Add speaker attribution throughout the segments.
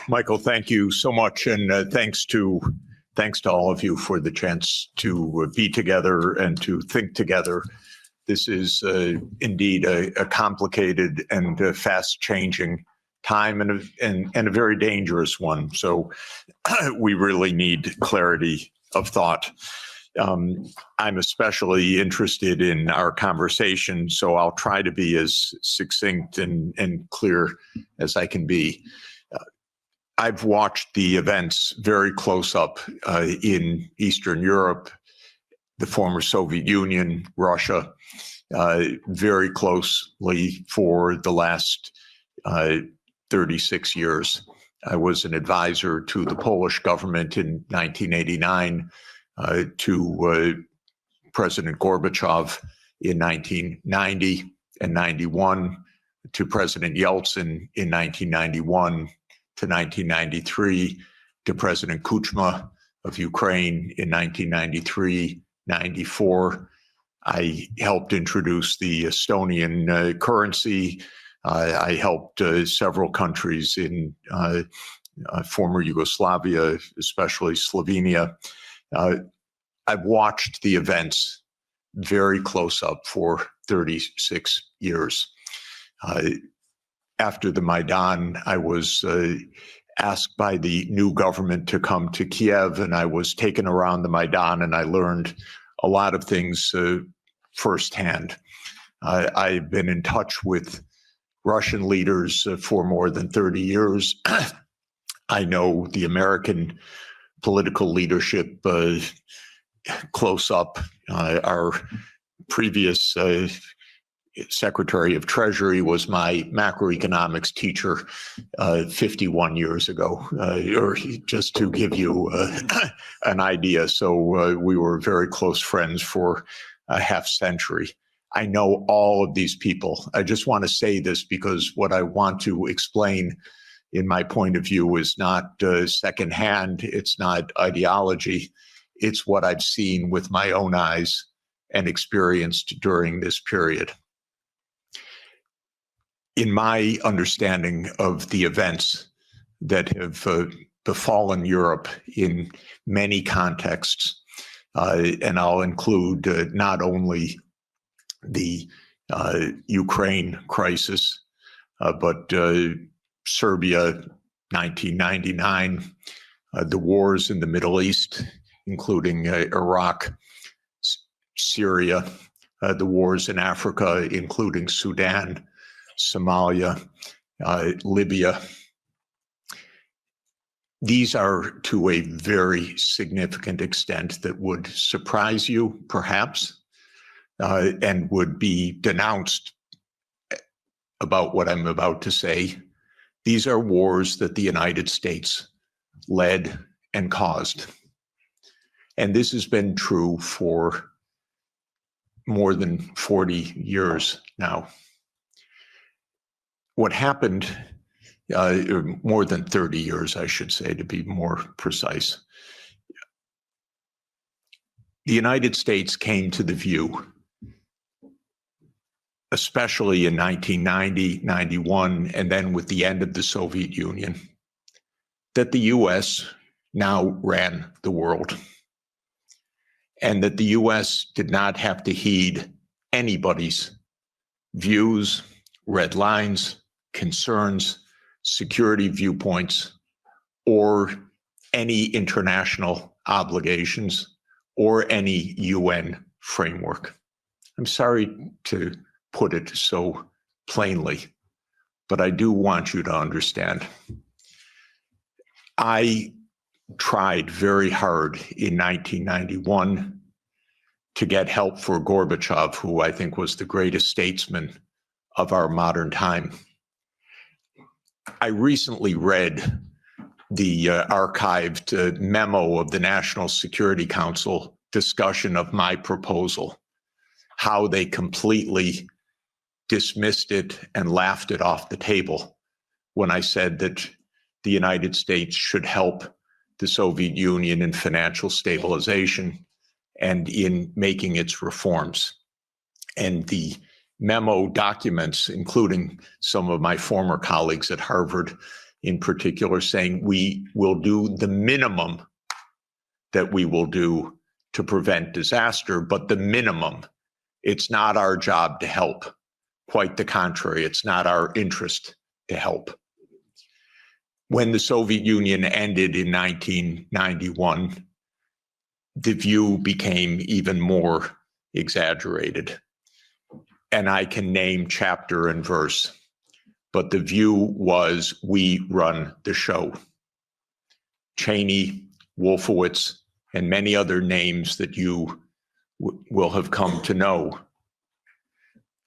Speaker 1: Michael, thank you so much, and thanks to all of you for the chance to be together and to think together. This is indeed a complicated and fast-changing time, and a very dangerous one. So we really need clarity of thought. I'm especially interested in our conversation, so I'll try to be as succinct and clear as I can be. I've watched the events very close up in Eastern Europe, the former Soviet Union, Russia, very closely for the last 36 years. I was an advisor to the Polish government in 1989, to President Gorbachev in 1990 and 91, to President Yeltsin in 1991 to 1993, to President Kuchma of Ukraine in 1993, 94. I helped introduce the Estonian currency. I helped several countries in former Yugoslavia, especially Slovenia. I've watched the events very close up for 36 years. After the Maidan, I was asked by the new government to come to Kiev, and I was taken around the Maidan, and I learned a lot of things firsthand. I've been in touch with Russian leaders for more than 30 years. I know the American political leadership close up. Our previous Secretary of Treasury was my macroeconomics teacher 51 years ago, or just to give you an idea. So we were very close friends for a half century. I know all of these people. I just want to say this because what I want to explain in my point of view is not secondhand. It's not ideology. It's what I've seen with my own eyes and experienced during this period. In my understanding of the events that have befallen Europe in many contexts, and I'll include not only the Ukraine crisis, but Serbia, 1999, the wars in the Middle East, including Iraq, Syria, the wars in Africa, including Sudan, Somalia, Libya. These are to a very significant extent that would surprise you, perhaps, and would be denounced about what I'm about to say. These are wars that the United States led and caused. And this has been true for more than 40 years now. What happened, more than 30 years, I should say, to be more precise. The United States came to the view, especially in 1990, 91, and then with the end of the Soviet Union, that the US now ran the world, and that the US did not have to heed anybody's views, red lines, concerns, security viewpoints, or any international obligations, or any UN framework. I'm sorry to put it so plainly, but I do want you to understand. I tried very hard in 1991 to get help for Gorbachev, who I think was the greatest statesman of our modern time. I recently read the archived memo of the National Security Council discussion of my proposal, how they completely dismissed it and laughed it off the table when I said that the United States should help the Soviet Union in financial stabilization and in making its reforms. And the memo documents, including some of my former colleagues at Harvard, in particular, saying we will do the minimum that we will do to prevent disaster, but the minimum. It's not our job to help. Quite the contrary, it's not our interest to help. When the Soviet Union ended in 1991, the view became even more exaggerated. And I can name chapter and verse, but the view was we run the show. Cheney, Wolfowitz, and many other names that you will have come to know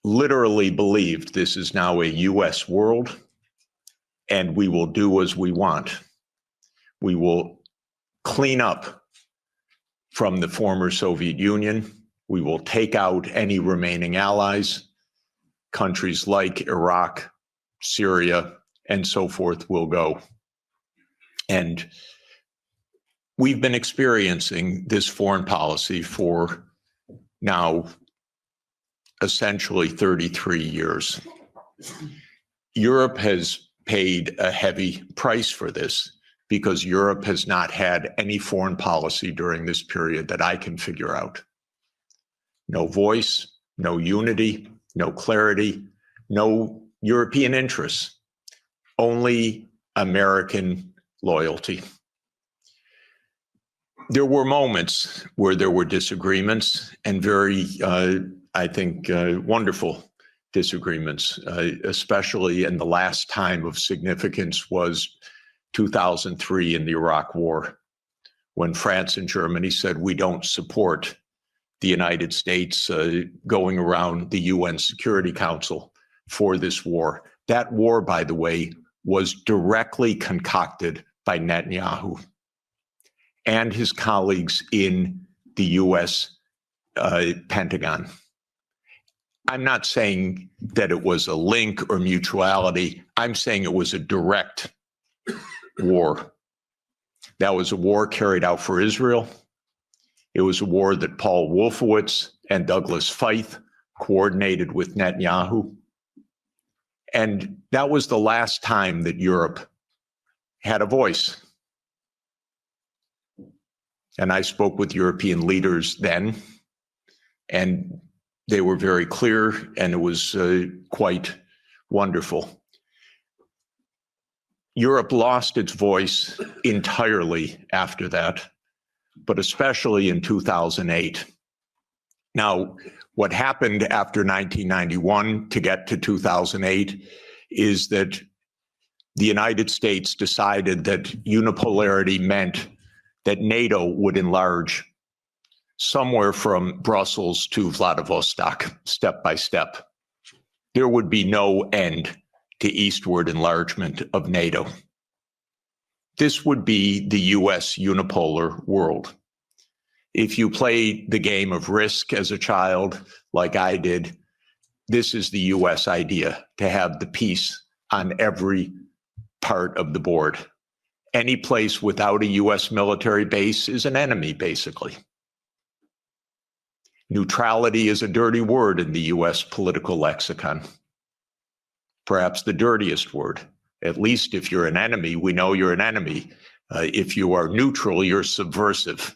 Speaker 1: literally believed this is now a US world and we will do as we want. We will clean up from the former Soviet Union. We will take out any remaining allies. Countries like Iraq, Syria, and so forth will go. And we've been experiencing this foreign policy for now essentially 33 years. Europe has paid a heavy price for this because Europe has not had any foreign policy during this period that I can figure out. No voice, no unity, no clarity, no European interests, only American loyalty. There were moments where there were disagreements and very, I think, wonderful disagreements, especially in the last time of significance was 2003 in the Iraq War, when France and Germany said, we don't support the United States going around the UN Security Council for this war. That war, by the way, was directly concocted by Netanyahu and his colleagues in the US Pentagon. I'm not saying that it was a link or mutuality. I'm saying it was a direct war. That was a war carried out for Israel. It was a war that Paul Wolfowitz and Douglas Feith coordinated with Netanyahu. And that was the last time that Europe had a voice. And I spoke with European leaders then, and they were very clear, and it was quite wonderful. Europe lost its voice entirely after that, but especially in 2008. Now, what happened after 1991 to get to 2008 is that the United States decided that unipolarity meant that NATO would enlarge somewhere from Brussels to Vladivostok, step by step. There would be no end to eastward enlargement of NATO. This would be the US unipolar world. If you play the game of Risk as a child, like I did, this is the US idea, to have the peace on every part of the board. Any place without a US military base is an enemy, basically. Neutrality is a dirty word in the US political lexicon. Perhaps the dirtiest word. At least if you're an enemy, we know you're an enemy. If you are neutral, you're subversive.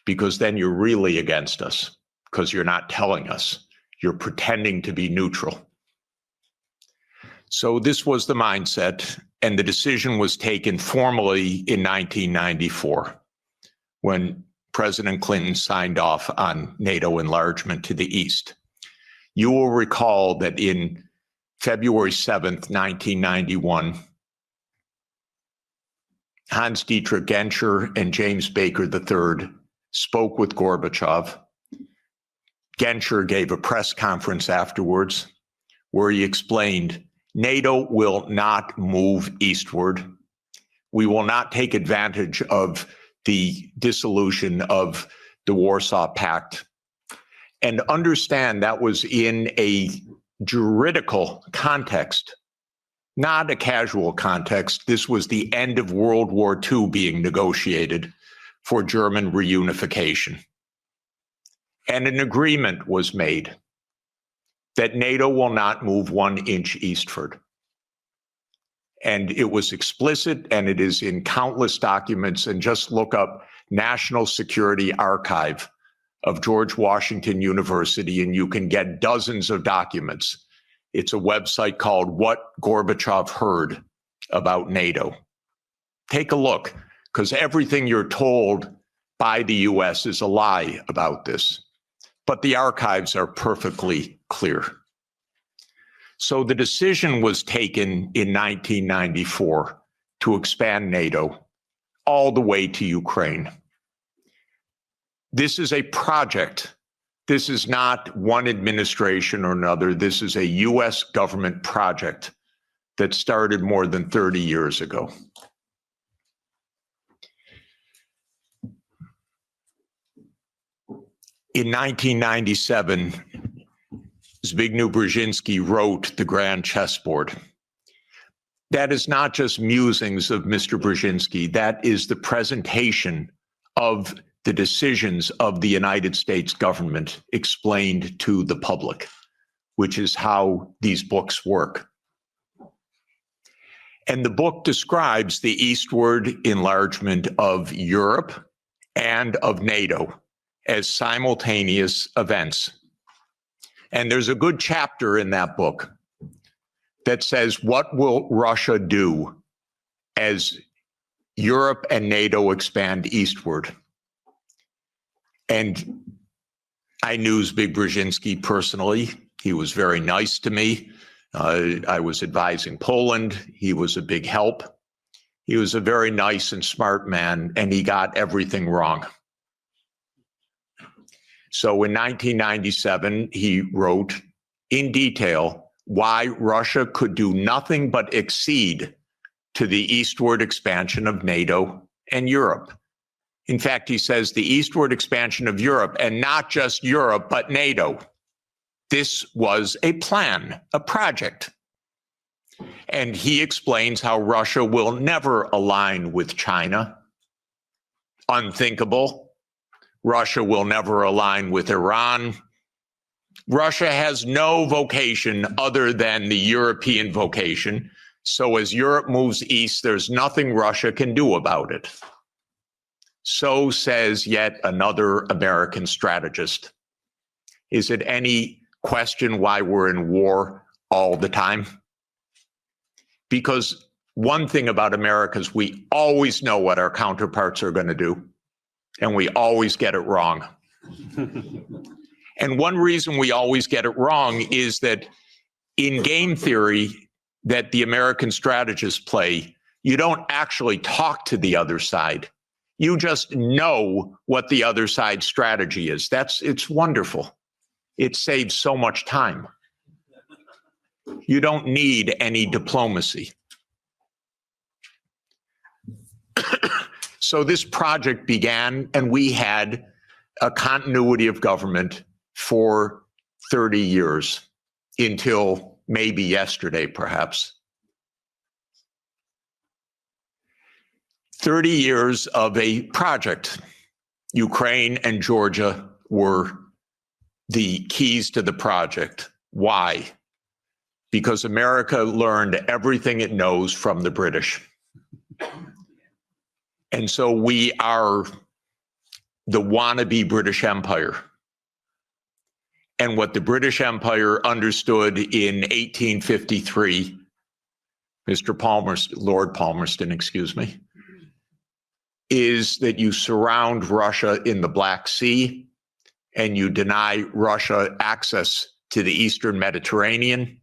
Speaker 1: Because then you're really against us, because you're not telling us. You're pretending to be neutral. So this was the mindset, and the decision was taken formally in 1994, when President Clinton signed off on NATO enlargement to the east. You will recall that in February 7th, 1991, Hans-Dietrich Genscher and James Baker III spoke with Gorbachev. Genscher gave a press conference afterwards where he explained, NATO will not move eastward. We will not take advantage of the dissolution of the Warsaw Pact. And understand that was in a juridical context, not a casual context. This was the end of World War II being negotiated for German reunification. And an agreement was made that NATO will not move 1 inch eastward. And it was explicit, and it is in countless documents. And just look up National Security Archive of George Washington University, and you can get dozens of documents. It's a website called What Gorbachev Heard About NATO. Take a look, because everything you're told by the US is a lie about this. But the archives are perfectly clear. So the decision was taken in 1994 to expand NATO all the way to Ukraine. This is a project. This is not one administration or another. This is a US government project that started more than 30 years ago. In 1997, Zbigniew Brzezinski wrote The Grand Chessboard. That is not just musings of Mr. Brzezinski. That is the presentation of the decisions of the United States government explained to the public, which is how these books work. And the book describes the eastward enlargement of Europe and of NATO as simultaneous events. And there's a good chapter in that book that says, what will Russia do as Europe and NATO expand eastward? And I knew Zbigniew Brzezinski personally. He was very nice to me. I was advising Poland. He was a big help. He was a very nice and smart man, and he got everything wrong. So in 1997, he wrote in detail why Russia could do nothing but accede to the eastward expansion of NATO and Europe. In fact, he says the eastward expansion of Europe, and not just Europe, but NATO. This was a plan, a project. And he explains how Russia will never align with China. Unthinkable. Russia will never align with Iran. Russia has no vocation other than the European vocation. So as Europe moves east, there's nothing Russia can do about it. So says yet another American strategist. Is it any question why we're in war all the time? Because one thing about America is we always know what our counterparts are going to do, and we always get it wrong. And one reason we always get it wrong is that in game theory that the American strategists play, you don't actually talk to the other side. You just know what the other side's strategy is. It's wonderful. It saves so much time. You don't need any diplomacy. So this project began, and we had a continuity of government for 30 years, until maybe yesterday, perhaps. 30 years of a project. Ukraine and Georgia were the keys to the project. Why? Because America learned everything it knows from the British. And so we are the wannabe British Empire. And what the British Empire understood in 1853, Lord Palmerston, excuse me, is that you surround Russia in the Black Sea and you deny Russia access to the Eastern Mediterranean.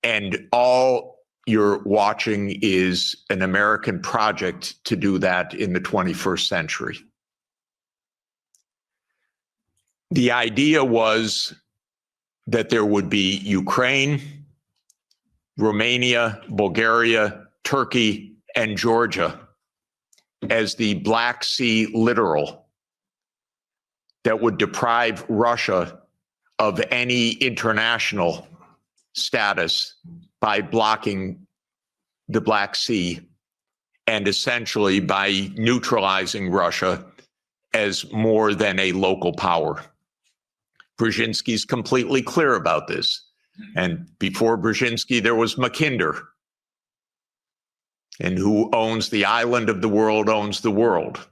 Speaker 1: And all you're watching is an American project to do that in the 21st century. The idea was that there would be Ukraine, Romania, Bulgaria, Turkey, and Georgia as the Black Sea littoral that would deprive Russia of any international status by blocking the Black Sea and essentially by neutralizing Russia as more than a local power. Brzezinski's completely clear about this. And before Brzezinski, there was Mackinder. And who owns the island of the world owns the world.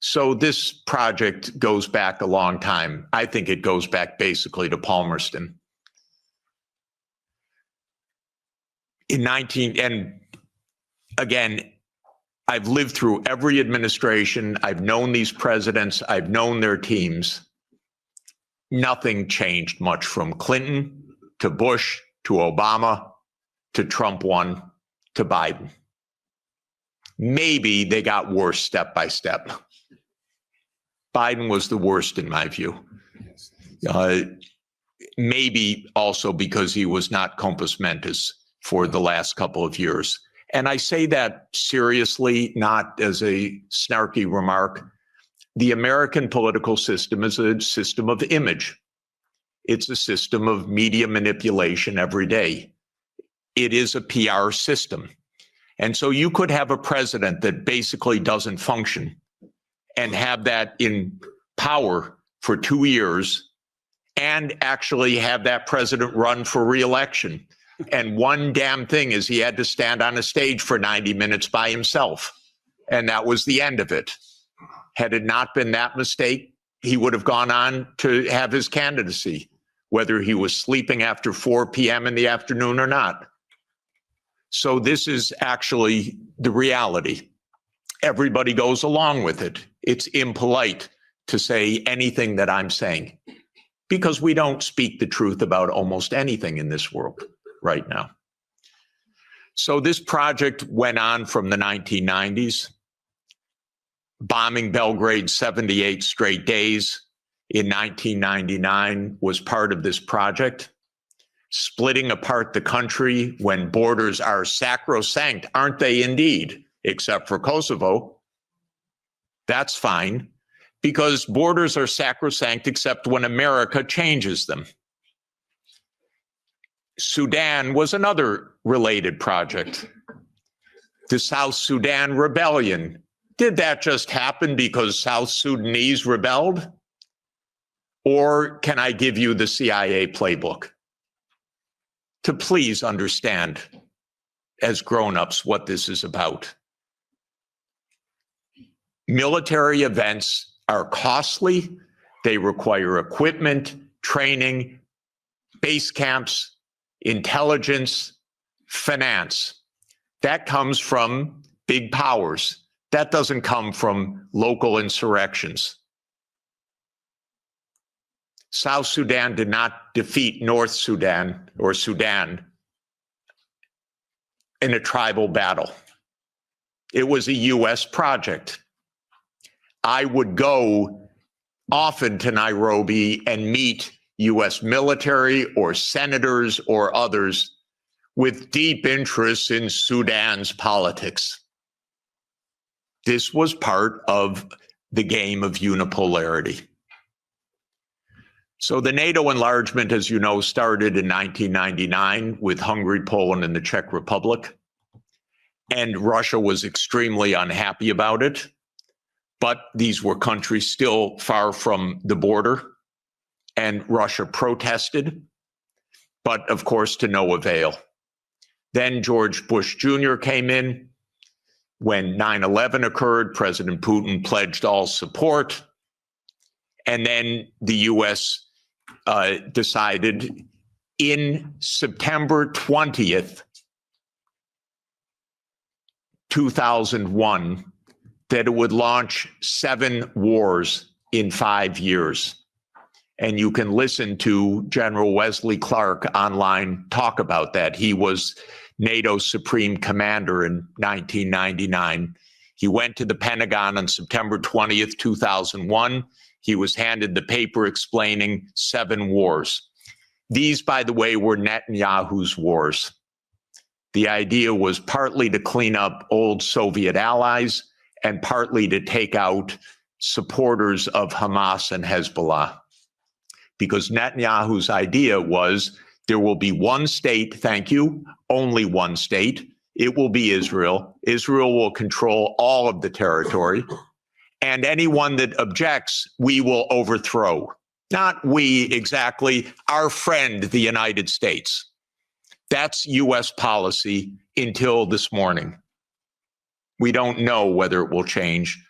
Speaker 1: So this project goes back a long time. I think it goes back basically to Palmerston. And again, I've lived through every administration. I've known these presidents. I've known their teams. Nothing changed much from Clinton to Bush to Obama to Trump 1 to Biden. Maybe they got worse step by step. Biden was the worst in my view. Maybe also because he was not compos mentis for the last couple of years. And I say that seriously, not as a snarky remark. The American political system is a system of image. It's a system of media manipulation every day. It is a PR system. And so you could have a president that basically doesn't function and have that in power for 2 years and actually have that president run for re-election. And one damn thing is he had to stand on a stage for 90 minutes by himself. And that was the end of it. Had it not been that mistake, he would have gone on to have his candidacy, whether he was sleeping after 4 p.m. in the afternoon or not. So this is actually the reality. Everybody goes along with it. It's impolite to say anything that I'm saying because we don't speak the truth about almost anything in this world right now. So this project went on from the 1990s, bombing Belgrade 78 straight days in 1999 was part of this project. Splitting apart the country when borders are sacrosanct, aren't they indeed? Except for Kosovo. That's fine, because borders are sacrosanct except when America changes them. Sudan was another related project. The South Sudan rebellion. Did that just happen because South Sudanese rebelled? Or can I give you the CIA playbook to please understand as grown-ups what this is about? Military events are costly. They require equipment, training, base camps, intelligence, finance. That comes from big powers. That doesn't come from local insurrections. South Sudan did not defeat North Sudan or Sudan in a tribal battle. It was a U.S. project. I would go often to Nairobi and meet U.S. military or senators or others with deep interests in Sudan's politics. This was part of the game of unipolarity. So the NATO enlargement, as you know, started in 1999 with Hungary, Poland, and the Czech Republic. And Russia was extremely unhappy about it. But these were countries still far from the border. And Russia protested, but of course to no avail. Then George Bush Jr. came in. When 9/11 occurred, President Putin pledged all support. And then the U.S. Decided in September 20th, 2001, that it would launch 7 wars in 5 years. And you can listen to General Wesley Clark online talk about that. He was NATO's supreme commander in 1999. He went to the Pentagon on September 20th, 2001. He was handed the paper explaining 7 wars. These, by the way, were Netanyahu's wars. The idea was partly to clean up old Soviet allies and partly to take out supporters of Hamas and Hezbollah. Because Netanyahu's idea was there will be one state, thank you, only one state. It will be Israel. Israel will control all of the territory. And anyone that objects, we will overthrow. Not we exactly, our friend, the United States. That's U.S. policy until this morning. We don't know whether it will change.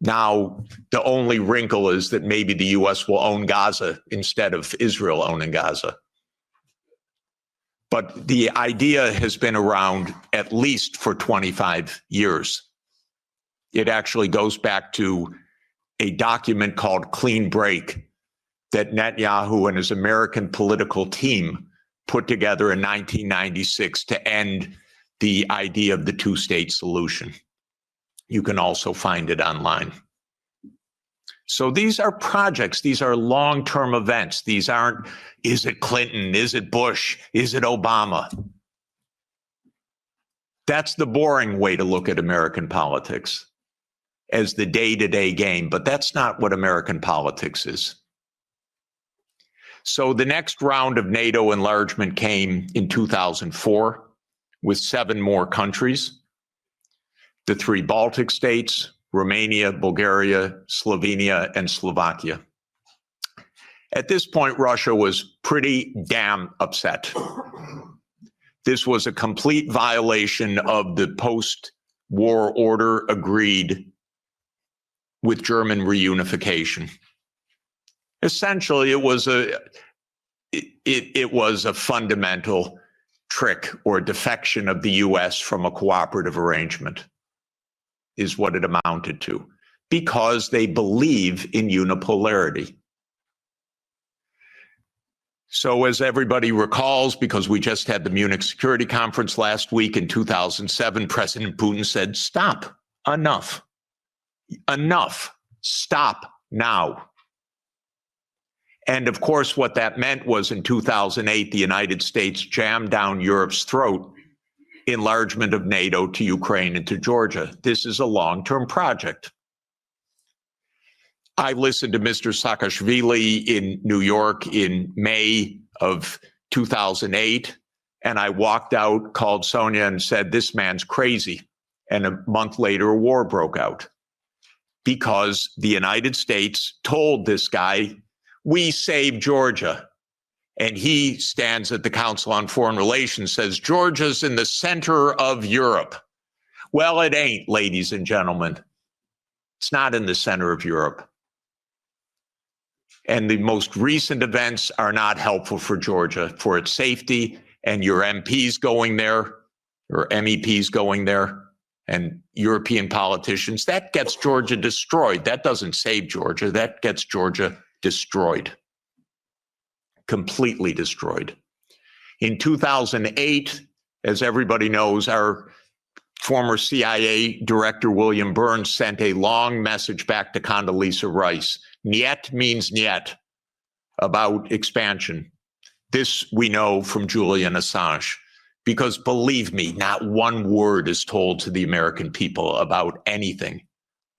Speaker 1: Now, the only wrinkle is that maybe the US will own Gaza instead of Israel owning Gaza. But the idea has been around at least for 25 years. It actually goes back to a document called Clean Break that Netanyahu and his American political team put together in 1996 to end the idea of the two-state solution. You can also find it online. So these are projects. These are long-term events. These aren't, is it Clinton? Is it Bush? Is it Obama? That's the boring way to look at American politics, as the day-to-day game. But that's not what American politics is. So the next round of NATO enlargement came in 2004 with 7 more countries. The 3 Baltic states, Romania, Bulgaria, Slovenia, and Slovakia. At this point, Russia was pretty damn upset. This was a complete violation of the post-war order agreed with German reunification. Essentially, it was a fundamental trick or defection of the US from a cooperative arrangement, is what it amounted to, because they believe in unipolarity. So as everybody recalls, because we just had the Munich Security Conference last week in 2007, President Putin said, stop, enough, stop now. And of course, what that meant was in 2008, the United States jammed down Europe's throat enlargement of NATO to Ukraine and to Georgia. This is a long-term project. I listened to Mr. Saakashvili in New York in May of 2008, and I walked out, called Sonia and said, this man's crazy. And a month later, a war broke out because the United States told this guy, we saved Georgia. And he stands at the Council on Foreign Relations, says, Georgia's in the center of Europe. Well, it ain't, ladies and gentlemen. It's not in the center of Europe. And the most recent events are not helpful for Georgia, for its safety, and your MPs going there, or MEPs going there, and European politicians. That gets Georgia destroyed. That doesn't save Georgia. That gets Georgia destroyed. Completely destroyed. In 2008, as everybody knows, our former CIA director, William Burns, sent a long message back to Condoleezza Rice. Niet means niet, about expansion. This we know from Julian Assange, because believe me, not one word is told to the American people about anything,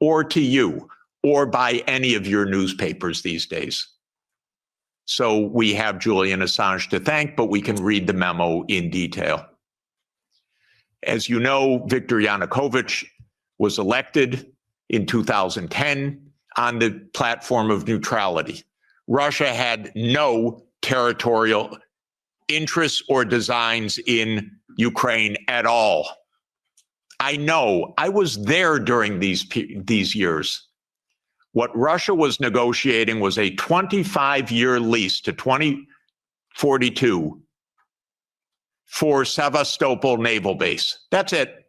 Speaker 1: or to you, or by any of your newspapers these days. So we have Julian Assange to thank, but we can read the memo in detail. As you know, Viktor Yanukovych was elected in 2010 on the platform of neutrality. Russia had no territorial interests or designs in Ukraine at all. I know, I was there during these years. What Russia was negotiating was a 25-year lease to 2042 for Sevastopol Naval Base. That's it.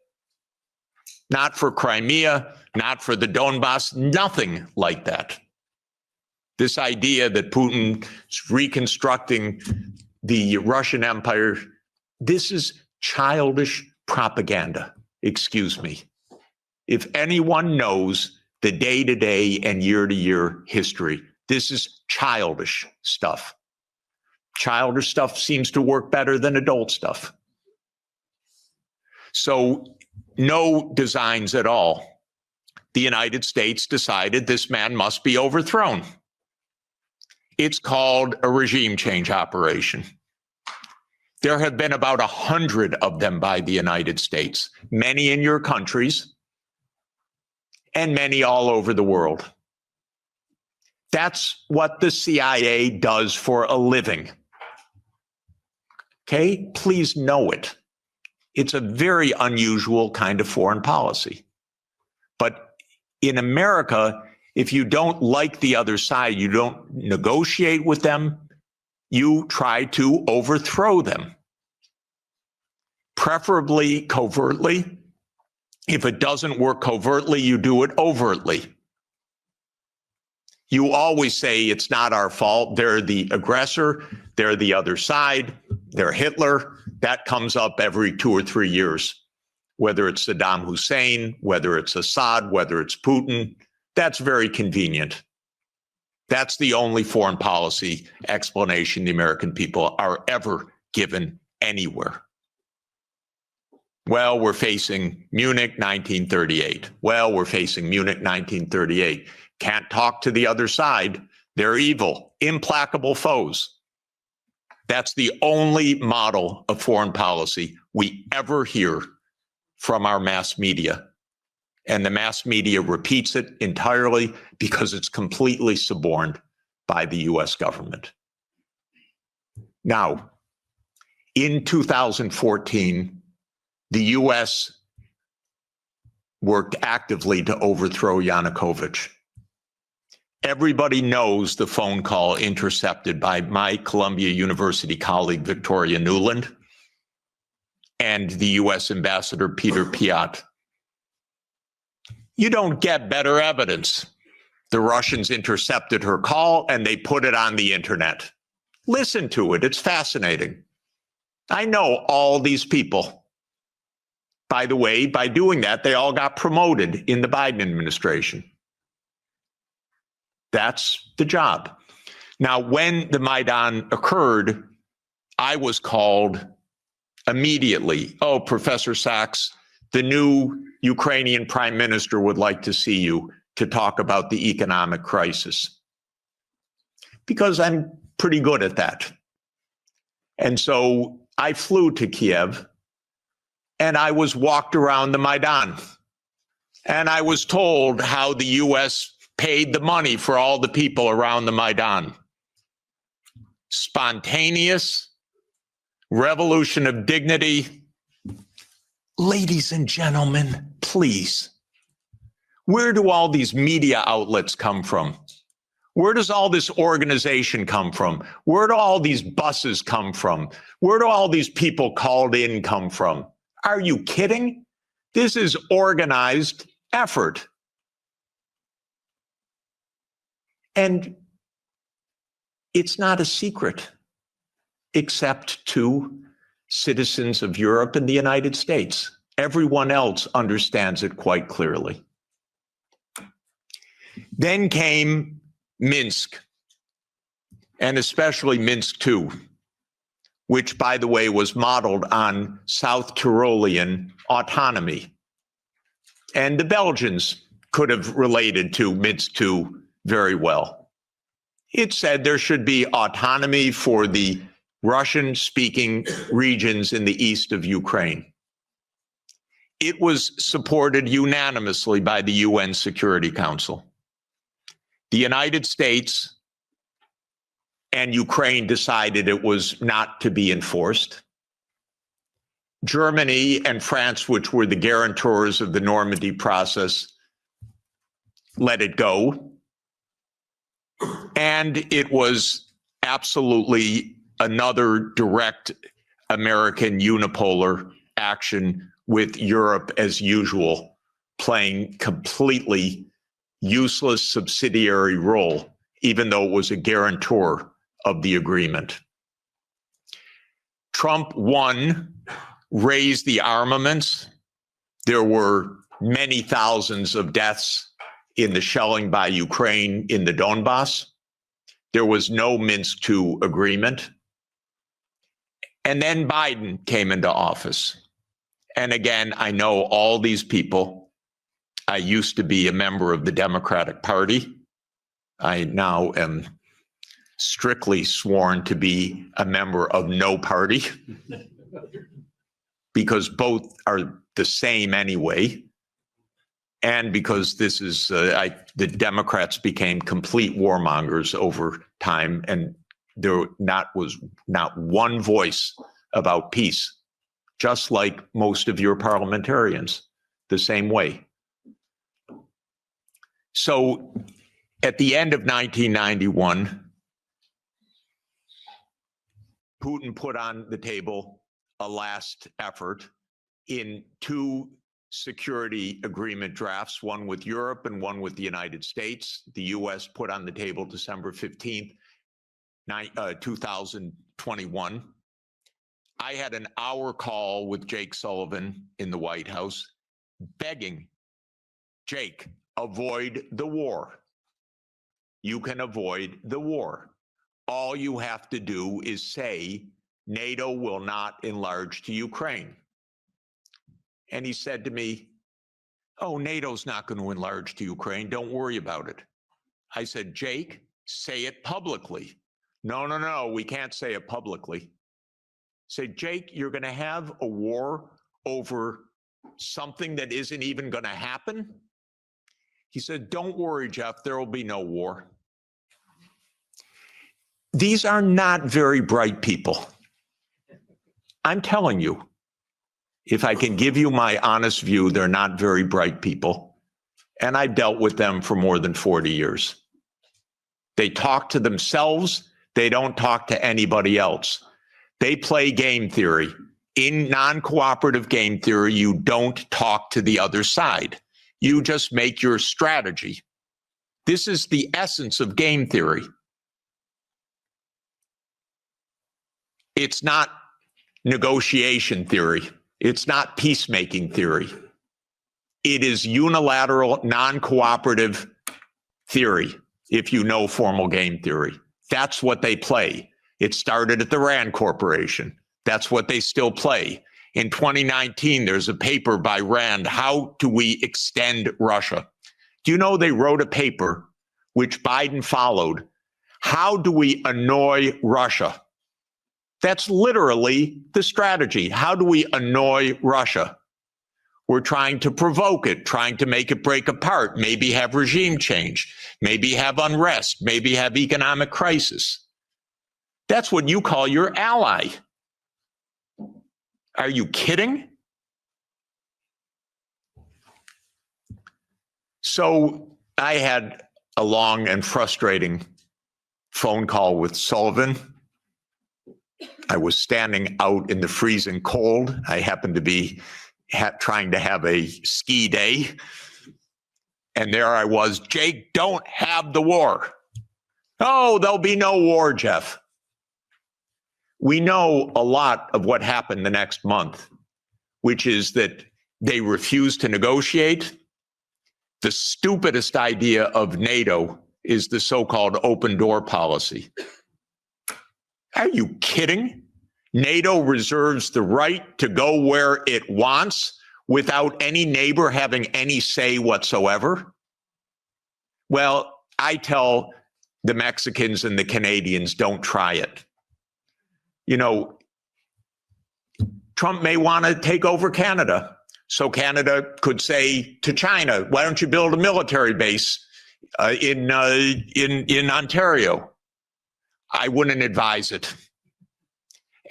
Speaker 1: Not for Crimea, not for the Donbass, nothing like that. This idea that Putin is reconstructing the Russian Empire, this is childish propaganda. Excuse me. If anyone knows the day-to-day and year-to-year history, this is childish stuff. Childish stuff seems to work better than adult stuff. So no designs at all. The United States decided this man must be overthrown. It's called a regime change operation. There have been about 100 of them by the United States, many in your countries, and many all over the world. That's what the CIA does for a living. Okay, please know it. It's a very unusual kind of foreign policy. But in America, if you don't like the other side, you don't negotiate with them, you try to overthrow them, preferably covertly. If it doesn't work covertly, you do it overtly. You always say it's not our fault. They're the aggressor. They're the other side. They're Hitler. That comes up every 2 or 3 years, whether it's Saddam Hussein, whether it's Assad, whether it's Putin. That's very convenient. That's the only foreign policy explanation the American people are ever given anywhere. Well, we're facing Munich 1938. Well, we're facing Munich 1938. Can't talk to the other side. They're evil, implacable foes. That's the only model of foreign policy we ever hear from our mass media. And the mass media repeats it entirely because it's completely suborned by the US government. Now, in 2014, the US worked actively to overthrow Yanukovych. Everybody knows the phone call intercepted by my Columbia University colleague, Victoria Nuland, and the US Ambassador, Peter Piot. You don't get better evidence. The Russians intercepted her call and they put it on the internet. Listen to it. It's fascinating. I know all these people. By the way, by doing that, they all got promoted in the Biden administration. That's the job. Now, when the Maidan occurred, I was called immediately. Oh, Professor Sachs, the new Ukrainian prime minister would like to see you to talk about the economic crisis. Because I'm pretty good at that. And so I flew to Kiev and I was walked around the Maidan. And I was told how the US paid the money for all the people around the Maidan. Spontaneous revolution of dignity. Ladies and gentlemen, please, where do all these media outlets come from? Where does all this organization come from? Where do all these buses come from? Where do all these people called in come from? Are you kidding? This is organized effort. And it's not a secret, except to citizens of Europe and the United States. Everyone else understands it quite clearly. Then came Minsk, and especially Minsk II, which, by the way, was modeled on South Tyrolean autonomy. And the Belgians could have related to Minsk II very well. It said there should be autonomy for the Russian-speaking regions in the east of Ukraine. It was supported unanimously by the UN Security Council. The United States and Ukraine decided it was not to be enforced. Germany and France, which were the guarantors of the Normandy process, let it go. And it was absolutely another direct American unipolar action with Europe, as usual, playing completely useless subsidiary role, even though it was a guarantor of the agreement. Trump won, raised the armaments. There were many thousands of deaths in the shelling by Ukraine in the Donbass. There was no Minsk II agreement. And then Biden came into office. And again, I know all these people. I used to be a member of the Democratic Party. I now am strictly sworn to be a member of no party because both are the same anyway. And because this is, the Democrats became complete warmongers over time, and there was not one voice about peace, just like most of your parliamentarians, the same way. So at the end of 1991, Putin put on the table a last effort in two security agreement drafts, one with Europe and one with the United States. The US put on the table December 15th, 2021. I had an hour call with Jake Sullivan in the White House begging, Jake, avoid the war. You can avoid the war. All you have to do is say NATO will not enlarge to Ukraine. And he said to me, oh, NATO's not going to enlarge to Ukraine. Don't worry about it. I said, Jake, say it publicly. No, we can't say it publicly. Say, Jake, you're going to have a war over something that isn't even going to happen? He said, don't worry, Jeff, there will be no war. These are not very bright people. I'm telling you, if I can give you my honest view, they're not very bright people. And I've dealt with them for more than 40 years. They talk to themselves. They don't talk to anybody else. They play game theory. In non-cooperative game theory, you don't talk to the other side. You just make your strategy. This is the essence of game theory. It's not negotiation theory. It's not peacemaking theory. It is unilateral, non-cooperative theory, if you know formal game theory. That's what they play. It started at the Rand Corporation. That's what they still play. In 2019, there's a paper by Rand, How Do We Extend Russia? Do you know they wrote a paper, which Biden followed, How Do We Annoy Russia? That's literally the strategy. How do we annoy Russia? We're trying to provoke it, trying to make it break apart, maybe have regime change, maybe have unrest, maybe have economic crisis. That's what you call your ally. Are you kidding? So I had a long and frustrating phone call with Sullivan. I was standing out in the freezing cold. I happened to be trying to have a ski day. And there I was, Jake, don't have the war. Oh, there'll be no war, Jeff. We know a lot of what happened the next month, which is that they refused to negotiate. The stupidest idea of NATO is the so-called open door policy. Are you kidding? NATO reserves the right to go where it wants without any neighbor having any say whatsoever. Well, I tell the Mexicans and the Canadians, don't try it. You know, Trump may want to take over Canada. So Canada could say to China, why don't you build a military base in Ontario? I wouldn't advise it.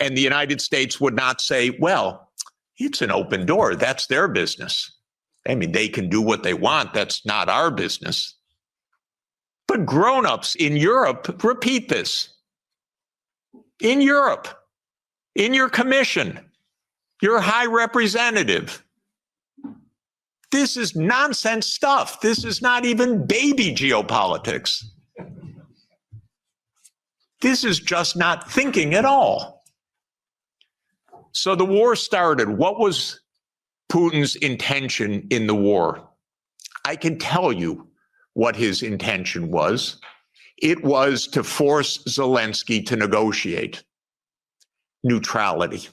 Speaker 1: And the United States would not say, well, it's an open door. That's their business. I mean, they can do what they want. That's not our business. But grown-ups in Europe repeat this. In Europe, in your commission, your high representative. This is nonsense stuff. This is not even baby geopolitics. This is just not thinking at all. So the war started. What was Putin's intention in the war? I can tell you what his intention was. It was to force Zelensky to negotiate neutrality.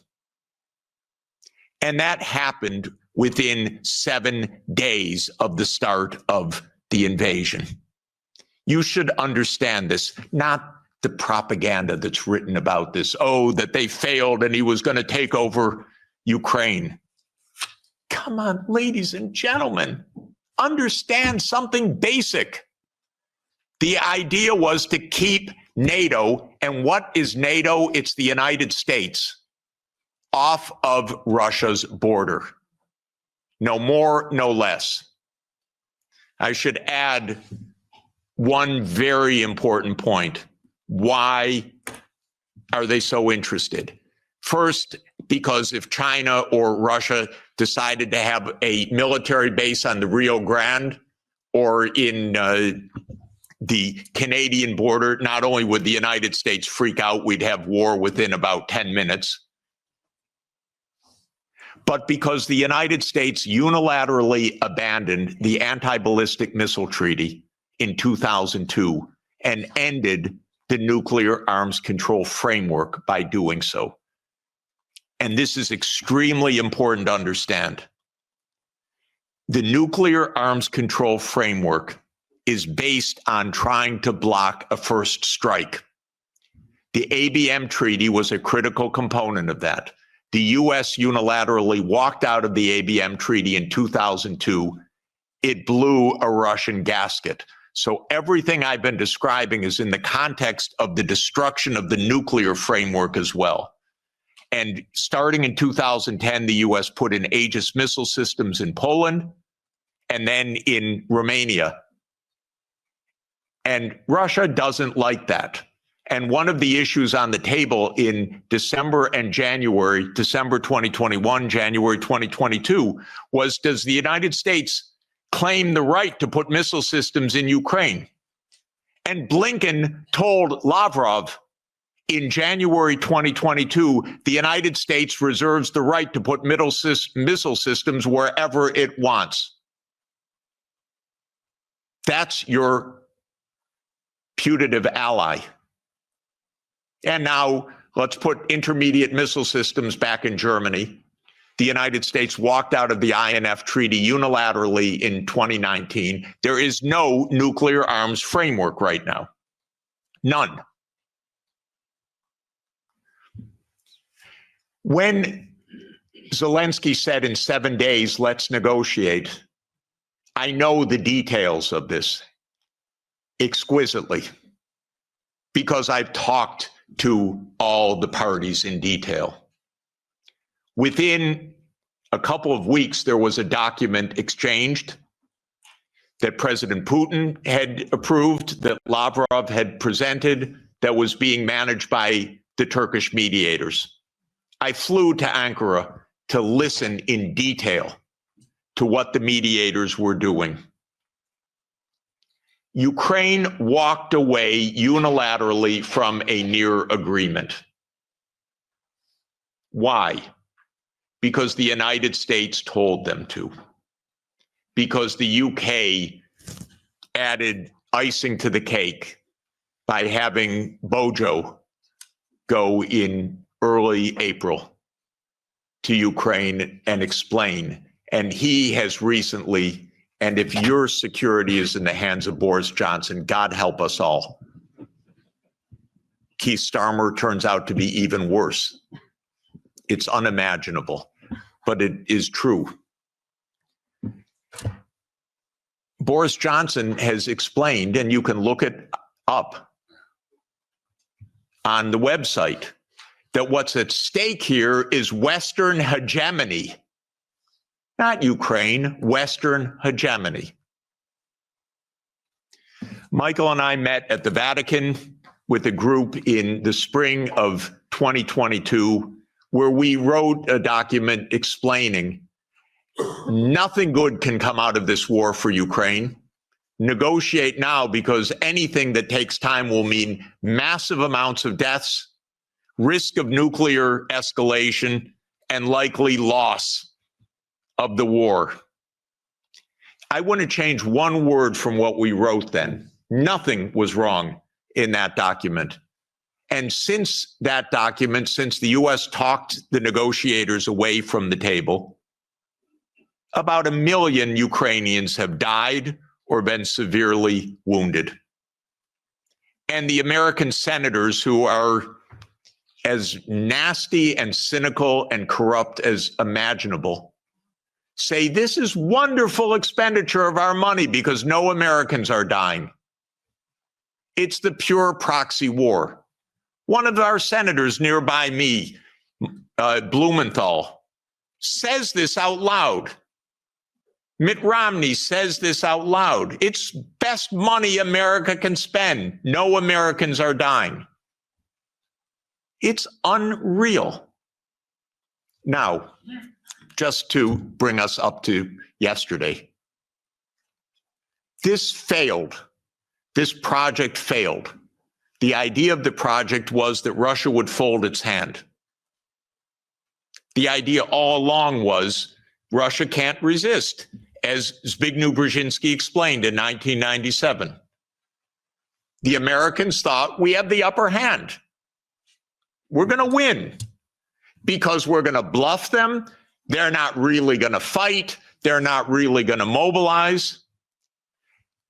Speaker 1: And that happened within 7 days of the start of the invasion. You should understand this, not the propaganda that's written about this. Oh, that they failed and he was going to take over Ukraine. Come on, ladies and gentlemen, understand something basic. The idea was to keep NATO, and what is NATO? It's the United States, off of Russia's border. No more, no less. I should add one very important point. Why are they so interested? First, because if China or Russia decided to have a military base on the Rio Grande or in the Canadian border, not only would the United States freak out, we'd have war within about 10 minutes, but because the United States unilaterally abandoned the anti-ballistic missile treaty in 2002 and ended the nuclear arms control framework by doing so. And this is extremely important to understand. The nuclear arms control framework is based on trying to block a first strike. The ABM treaty was a critical component of that. The US unilaterally walked out of the ABM treaty in 2002. It blew a Russian gasket. So everything I've been describing is in the context of the destruction of the nuclear framework as well. And starting in 2010, the US put in Aegis missile systems in Poland and then in Romania. And Russia doesn't like that. And one of the issues on the table in December and January, December 2021, January 2022, was, does the United States claim the right to put missile systems in Ukraine? And Blinken told Lavrov in January 2022, the United States reserves the right to put missile systems wherever it wants. That's your putative ally. And now let's put intermediate missile systems back in Germany. The United States walked out of the INF treaty unilaterally in 2019. There is no nuclear arms framework right now. None. When Zelensky said in 7 days, let's negotiate, I know the details of this exquisitely because I've talked to all the parties in detail. Within a couple of weeks, there was a document exchanged that President Putin had approved, that Lavrov had presented, that was being managed by the Turkish mediators. I flew to Ankara to listen in detail to what the mediators were doing. Ukraine walked away unilaterally from a near agreement. Why? Because the United States told them to. Because the UK added icing to the cake by having Bojo go in early April to Ukraine and explain. And he has recently, and if your security is in the hands of Boris Johnson, God help us all. Keith Starmer turns out to be even worse. It's unimaginable, but it is true. Boris Johnson has explained, and you can look it up on the website, that what's at stake here is Western hegemony. Not Ukraine, Western hegemony. Michael and I met at the Vatican with a group in the spring of 2022, where we wrote a document explaining nothing good can come out of this war for Ukraine. Negotiate now, because anything that takes time will mean massive amounts of deaths, risk of nuclear escalation, and likely loss of the war. I want to change one word from what we wrote then. Nothing was wrong in that document. And since that document, since the US talked the negotiators away from the table, about 1 million Ukrainians have died or been severely wounded. And the American senators, who are as nasty and cynical and corrupt as imaginable, say this is wonderful expenditure of our money because no Americans are dying. It's the pure proxy war. One of our senators nearby me, Blumenthal, says this out loud. Mitt Romney says this out loud. It's best money America can spend. No Americans are dying. It's unreal. Now, just to bring us up to yesterday, this failed. This project failed. The idea of the project was that Russia would fold its hand. The idea all along was Russia can't resist, as Zbigniew Brzezinski explained in 1997. The Americans thought we have the upper hand. We're going to win because we're going to bluff them. They're not really going to fight. They're not really going to mobilize.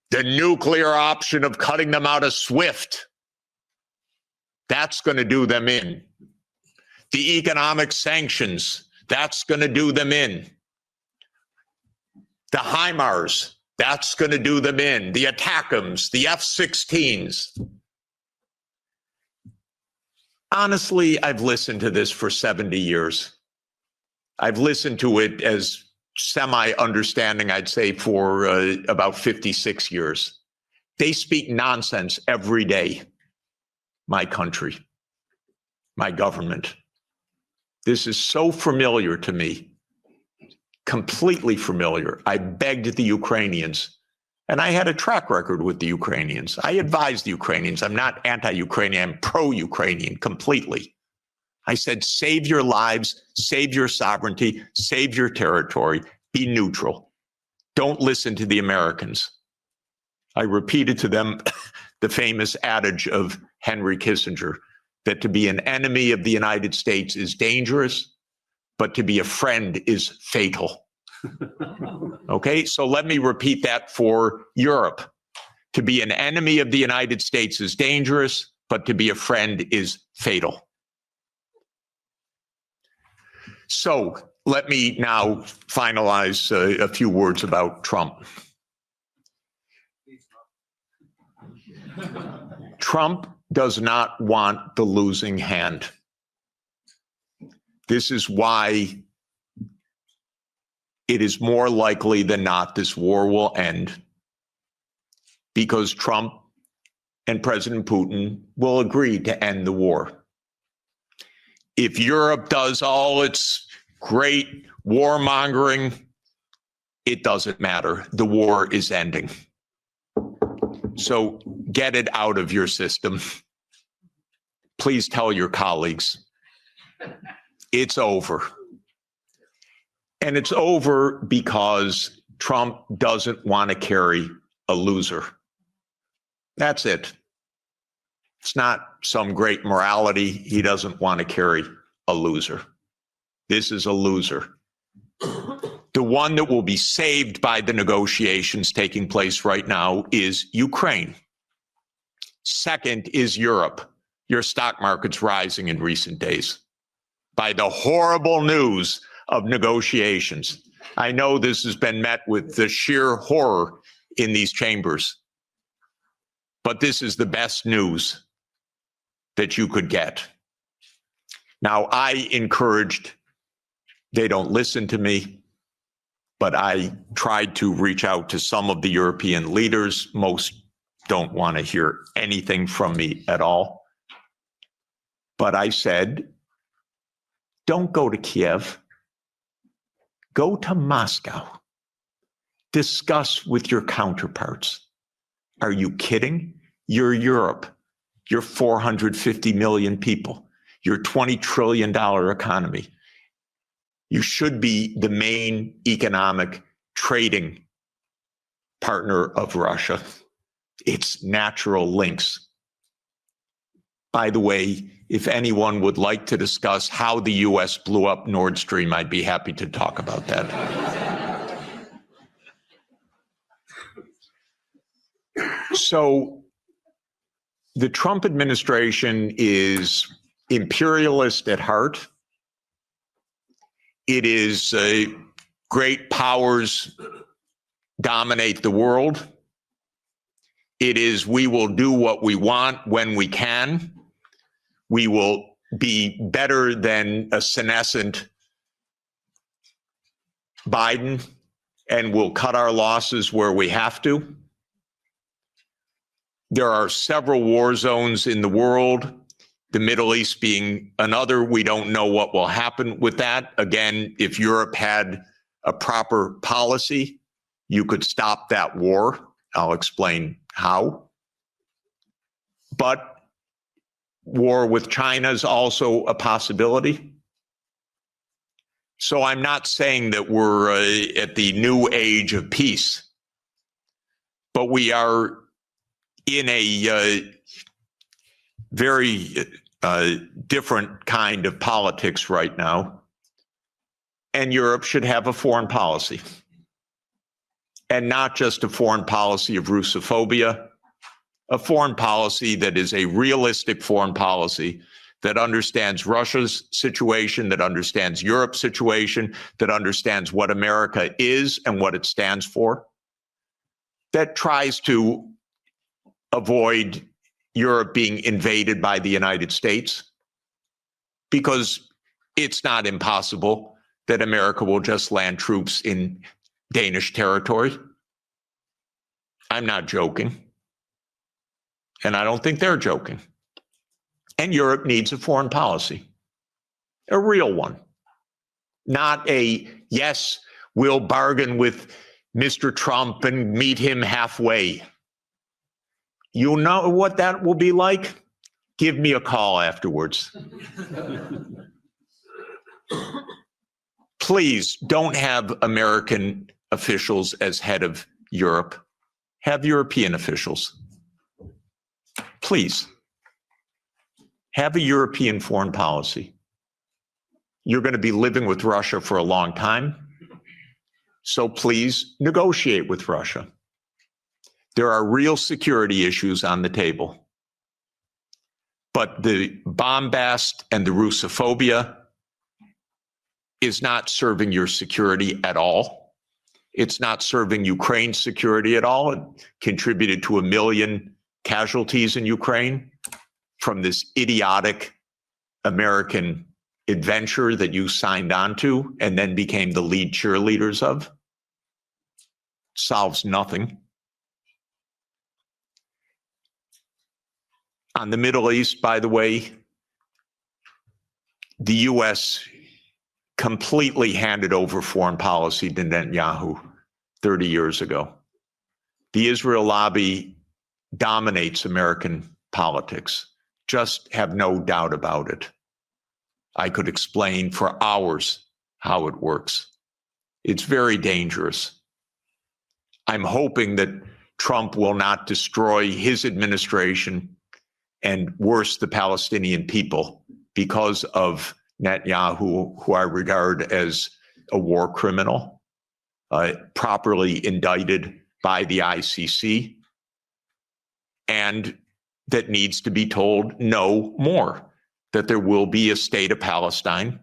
Speaker 1: The nuclear option of cutting them out of SWIFT, that's going to do them in. The economic sanctions, that's going to do them in. The HIMARS, that's going to do them in. The ATACMS, the F-16s. Honestly, I've listened to this for 70 years. I've listened to it as semi-understanding, I'd say, for about 56 years. They speak nonsense every day. My country, my government. This is so familiar to me, completely familiar. I begged the Ukrainians, and I had a track record with the Ukrainians. I advised the Ukrainians. I'm not anti-Ukrainian, I'm pro-Ukrainian completely. I said, save your lives, save your sovereignty, save your territory, be neutral. Don't listen to the Americans. I repeated to them the famous adage of Henry Kissinger, that to be an enemy of the United States is dangerous, but to be a friend is fatal. Okay, so let me repeat that for Europe. To be an enemy of the United States is dangerous, but to be a friend is fatal. So let me now finalize a few words about Trump. Trump does not want the losing hand. This is why it is more likely than not this war will end, because Trump and President Putin will agree to end the war. If Europe does all its great warmongering, it doesn't matter. The war is ending. So get it out of your system. Please tell your colleagues. It's over. And it's over because Trump doesn't want to carry a loser. That's it. It's not some great morality. He doesn't want to carry a loser. This is a loser. The one that will be saved by the negotiations taking place right now is Ukraine. Second is Europe. Your stock market's rising in recent days by the horrible news of negotiations. I know this has been met with the sheer horror in these chambers, but this is the best news that you could get. Now, I encouraged, they don't listen to me, but I tried to reach out to some of the European leaders. Most don't want to hear anything from me at all. But I said, don't go to Kiev. Go to Moscow. Discuss with your counterparts. Are you kidding? You're Europe. You're 450 million people. You're a $20 trillion economy. You should be the main economic trading partner of Russia. It's natural links. By the way, if anyone would like to discuss how the US blew up Nord Stream, I'd be happy to talk about that. So the Trump administration is imperialist at heart. It is great powers dominate the world. It is we will do what we want when we can. We will be better than a senescent Biden and we'll cut our losses where we have to. There are several war zones in the world, the Middle East being another. We don't know what will happen with that. Again, if Europe had a proper policy, you could stop that war. I'll explain how. But war with China is also a possibility. So I'm not saying that we're at the new age of peace, but we are in a very different kind of politics right now. And Europe should have a foreign policy. And not just a foreign policy of Russophobia, a foreign policy that is a realistic foreign policy that understands Russia's situation, that understands Europe's situation, that understands what America is and what it stands for, that tries to avoid Europe being invaded by the United States, because it's not impossible that America will just land troops in Danish territory. I'm not joking. And I don't think they're joking. And Europe needs a foreign policy, a real one. Not a, yes, we'll bargain with Mr. Trump and meet him halfway. You know what that will be like? Give me a call afterwards. Please don't have American officials as head of Europe. Have European officials. Please. Have a European foreign policy. You're going to be living with Russia for a long time. So please negotiate with Russia. There are real security issues on the table. But the bombast and the Russophobia is not serving your security at all. It's not serving Ukraine's security at all. It contributed to 1 million casualties in Ukraine from this idiotic American adventure that you signed on to and then became the lead cheerleaders of. Solves nothing. On the Middle East, by the way, the U.S. completely handed over foreign policy to Netanyahu 30 years ago. The Israel lobby dominates American politics. Just have no doubt about it. I could explain for hours how it works. It's very dangerous. I'm hoping that Trump will not destroy his administration and worse, the Palestinian people, because of Netanyahu, who I regard as a war criminal, properly indicted by the ICC, and that needs to be told no more, that there will be a state of Palestine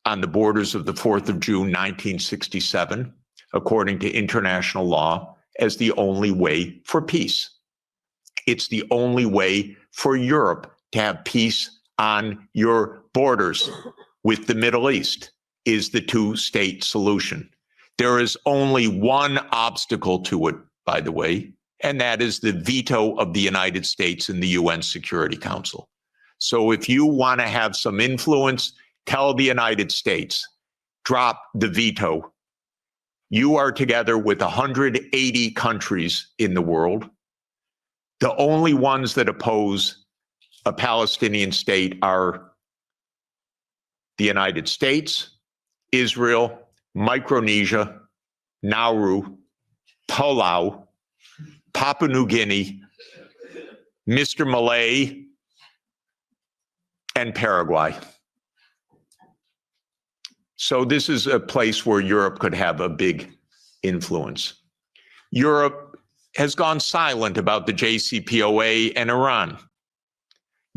Speaker 1: on the borders of the 4th of June, 1967, according to international law, as the only way for peace. It's the only way for Europe to have peace on your borders with the Middle East, is the two-state solution. There is only one obstacle to it, by the way, and that is the veto of the United States in the UN Security Council. So if you want to have some influence, tell the United States, drop the veto. You are together with 180 countries in the world. The only ones that oppose a Palestinian state are the United States, Israel, Micronesia, Nauru, Palau, Papua New Guinea, Mr. Malay, and Paraguay. So this is a place where Europe could have a big influence. Europe has gone silent about the JCPOA and Iran.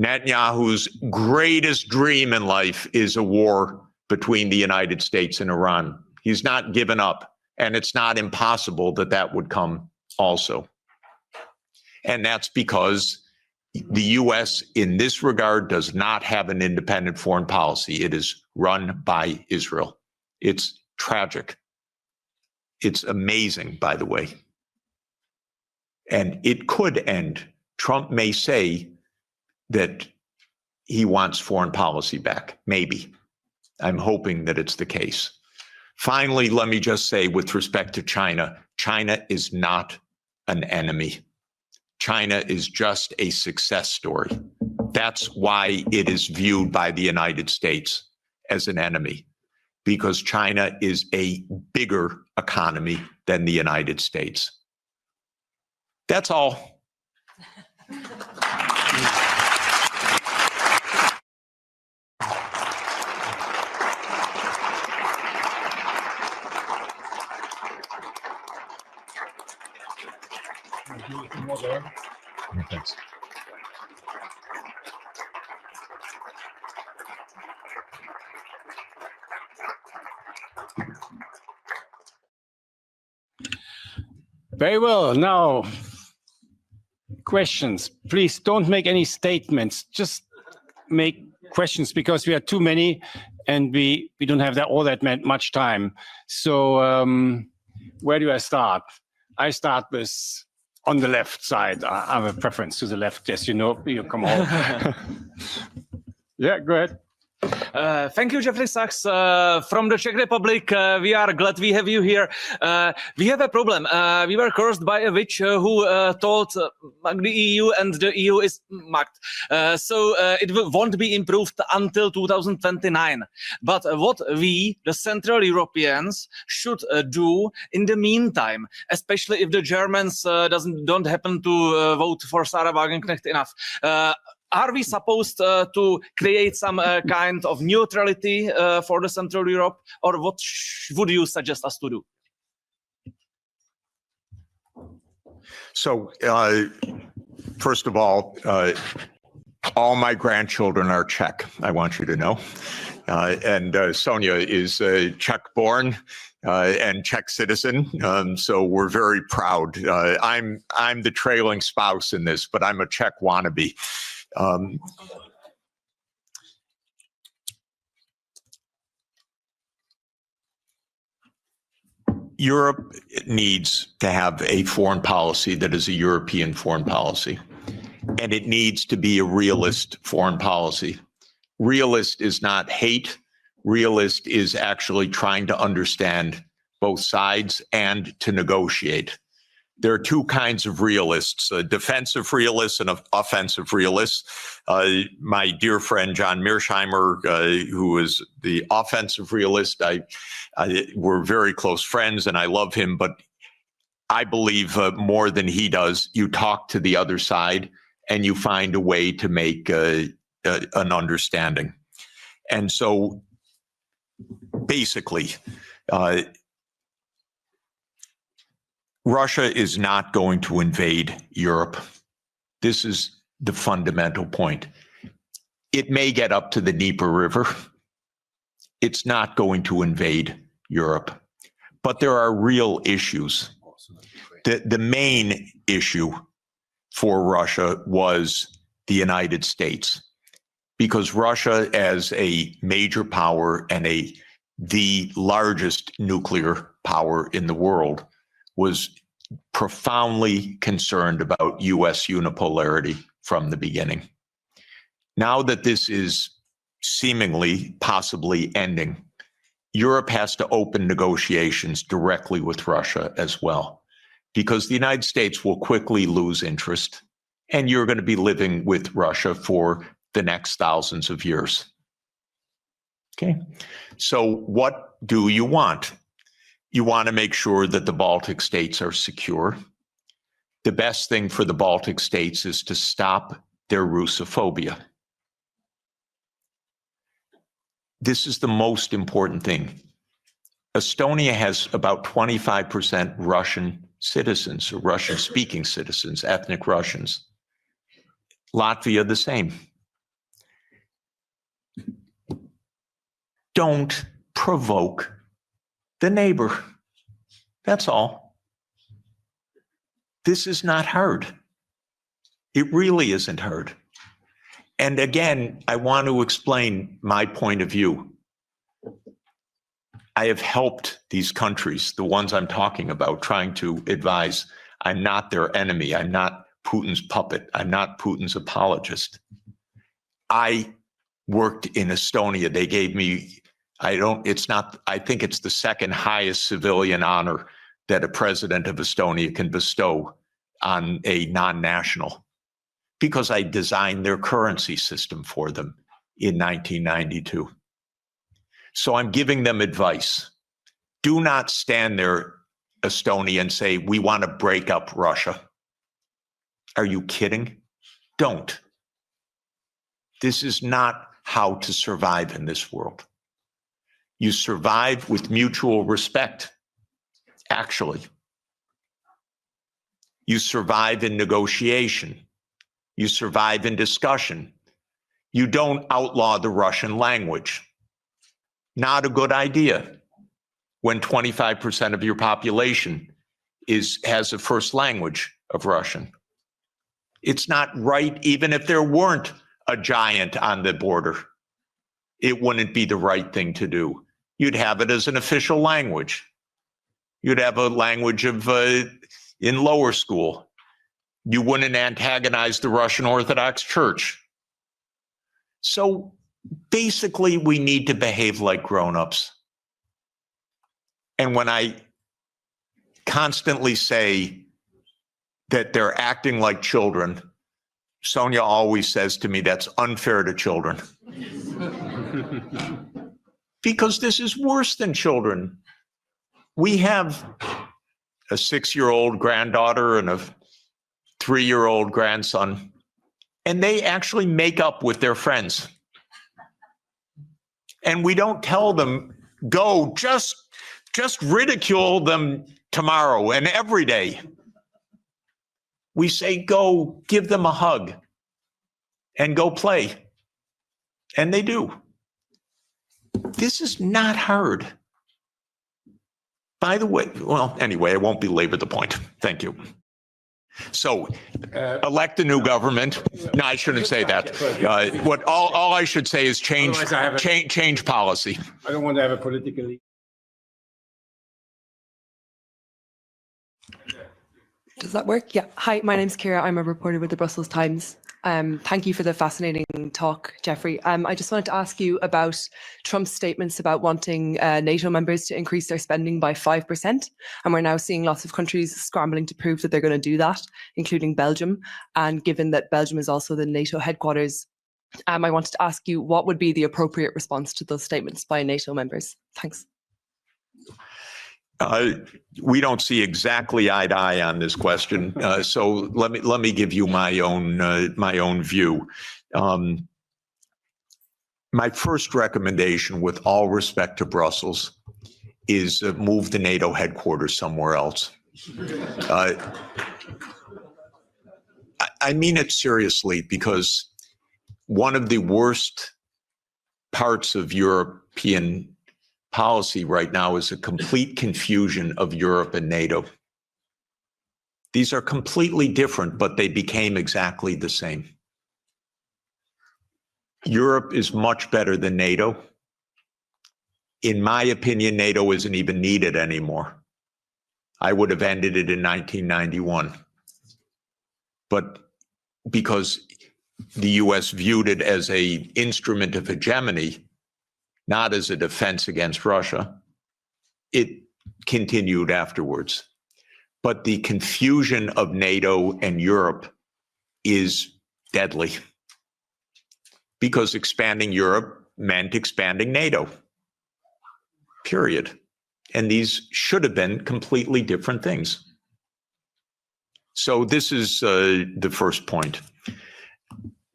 Speaker 1: Netanyahu's greatest dream in life is a war between the United States and Iran. He's not given up, and it's not impossible that that would come also. And that's because the U.S. in this regard does not have an independent foreign policy. It is run by Israel. It's tragic. It's amazing, by the way. And it could end. Trump may say that he wants foreign policy back. Maybe. I'm hoping that it's the case. Finally, let me just say with respect to China, China is not an enemy. China is just a success story. That's why it is viewed by the United States as an enemy, because China is a bigger economy than the United States. That's all. Thanks.
Speaker 2: Very well. Now, questions. Please don't make any statements. Just make questions, because we are too many and we don't have all that much time. So where do I start? I start with on the left side. I have a preference to the left. Yes, you come on. Yeah, go ahead.
Speaker 3: Thank you, Jeffrey Sachs. From the Czech Republic, we are glad we have you here. We have a problem. We were cursed by a witch who told the EU, and the EU is mugged. So it won't be improved until 2029. But what we, the Central Europeans, should do in the meantime, especially if the Germans don't happen to vote for Sarah Wagenknecht enough, are we supposed to create some kind of neutrality for the Central Europe, or what would you suggest us to do?
Speaker 1: So, first of all my grandchildren are Czech, I want you to know. And Sonia is Czech-born and Czech citizen, so we're very proud. I'm the trailing spouse in this, but I'm a Czech wannabe. Europe needs to have a foreign policy that is a European foreign policy, and it needs to be a realist foreign policy. Realist is not hate. Realist is actually trying to understand both sides and to negotiate. There are two kinds of realists, defensive realists and offensive realists. My dear friend John Mearsheimer, who is the offensive realist, we're very close friends and I love him, but I believe more than he does, you talk to the other side and you find a way to make an understanding. And so basically, Russia is not going to invade Europe. This is the fundamental point. It may get up to the Dnieper River. It's not going to invade Europe. But there are real issues. The main issue for Russia was the United States, because Russia, as a major power and the largest nuclear power in the world, was profoundly concerned about U.S. unipolarity from the beginning. Now that this is seemingly, possibly ending, Europe has to open negotiations directly with Russia as well, because the United States will quickly lose interest, and you're going to be living with Russia for the next thousands of years. Okay, so what do you want? You want to make sure that the Baltic states are secure. The best thing for the Baltic states is to stop their Russophobia. This is the most important thing. Estonia has about 25% Russian citizens, or Russian-speaking citizens, ethnic Russians. Latvia, the same. Don't provoke the neighbor. That's all. This is not hard. It really isn't hard. And again, I want to explain my point of view. I have helped these countries, the ones I'm talking about, trying to advise. I'm not their enemy. I'm not Putin's puppet. I'm not Putin's apologist. I worked in Estonia. They gave me, I think it's the second highest civilian honor that a president of Estonia can bestow on a non-national, because I designed their currency system for them in 1992. So I'm giving them advice. Do not stand there, Estonia, and say, we want to break up Russia. Are you kidding? Don't. This is not how to survive in this world. You survive with mutual respect, actually. You survive in negotiation. You survive in discussion. You don't outlaw the Russian language. Not a good idea when 25% of your population has a first language of Russian. It's not right, even if there weren't a giant on the border. It wouldn't be the right thing to do. You'd have it as an official language. You'd have a language of in lower school. You wouldn't antagonize the Russian Orthodox Church. So basically, we need to behave like grown-ups. And when I constantly say that they're acting like children, Sonia always says to me, that's unfair to children. Because this is worse than children. We have a 6-year-old granddaughter and a 3-year-old grandson, and they actually make up with their friends. And we don't tell them, go, just ridicule them tomorrow and every day. We say, go, give them a hug and go play. And they do. This is not hard. By the way, well, anyway, I won't belabor the point. Thank you. So, elect a new government. No, I shouldn't say that. What all I should say is change policy.
Speaker 2: I don't want to have a political.
Speaker 4: Does that work? Yeah. Hi, my name's Kira. I'm a reporter with the Brussels Times. Thank you for the fascinating talk, Jeffrey. I just wanted to ask you about Trump's statements about wanting NATO members to increase their spending by 5%. And we're now seeing lots of countries scrambling to prove that they're going to do that, including Belgium. And given that Belgium is also the NATO headquarters, I wanted to ask you what would be the appropriate response to those statements by NATO members? Thanks.
Speaker 1: We don't see exactly eye to eye on this question, so let me give you my own view. My first recommendation, with all respect to Brussels, is move the NATO headquarters somewhere else. I mean it seriously, because one of the worst parts of European policy right now is a complete confusion of Europe and NATO. These are completely different, but they became exactly the same. Europe is much better than NATO. In my opinion, NATO isn't even needed anymore. I would have ended it in 1991. But because the US viewed it as an instrument of hegemony, not as a defense against Russia, it continued afterwards. But the confusion of NATO and Europe is deadly, because expanding Europe meant expanding NATO, period. And these should have been completely different things. So this is the first point.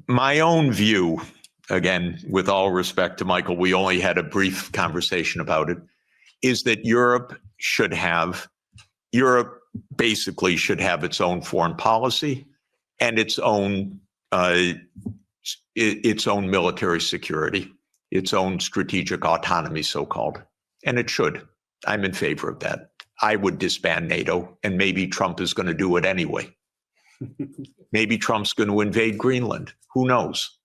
Speaker 1: My own view, again, with all respect to Michael, we only had a brief conversation about it, is that Europe basically should have its own foreign policy and its own military security, its own strategic autonomy, so-called. And it should. I'm in favor of that. I would disband NATO, and maybe Trump is going to do it anyway. Maybe Trump's going to invade Greenland. Who knows?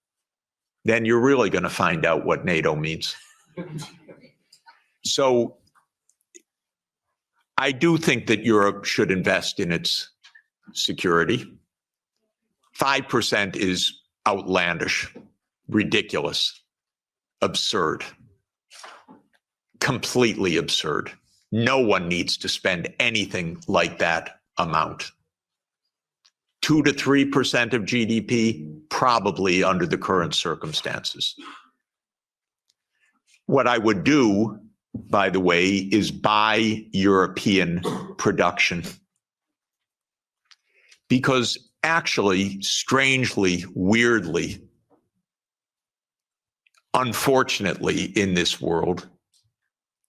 Speaker 1: Then you're really going to find out what NATO means. So I do think that Europe should invest in its security. 5% is outlandish, ridiculous, absurd, completely absurd. No one needs to spend anything like that amount. 2 to 3% of GDP, probably under the current circumstances. What I would do, by the way, is buy European production. Because actually, strangely, weirdly, unfortunately, in this world,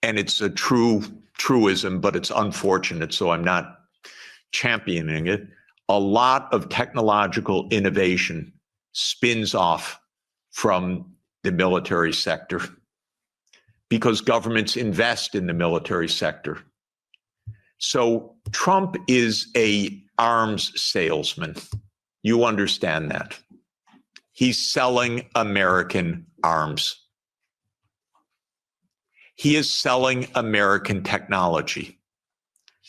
Speaker 1: and it's a truism, but it's unfortunate, so I'm not championing it, a lot of technological innovation spins off from the military sector because governments invest in the military sector. So Trump is an arms salesman. You understand that. He's selling American arms. He is selling American technology.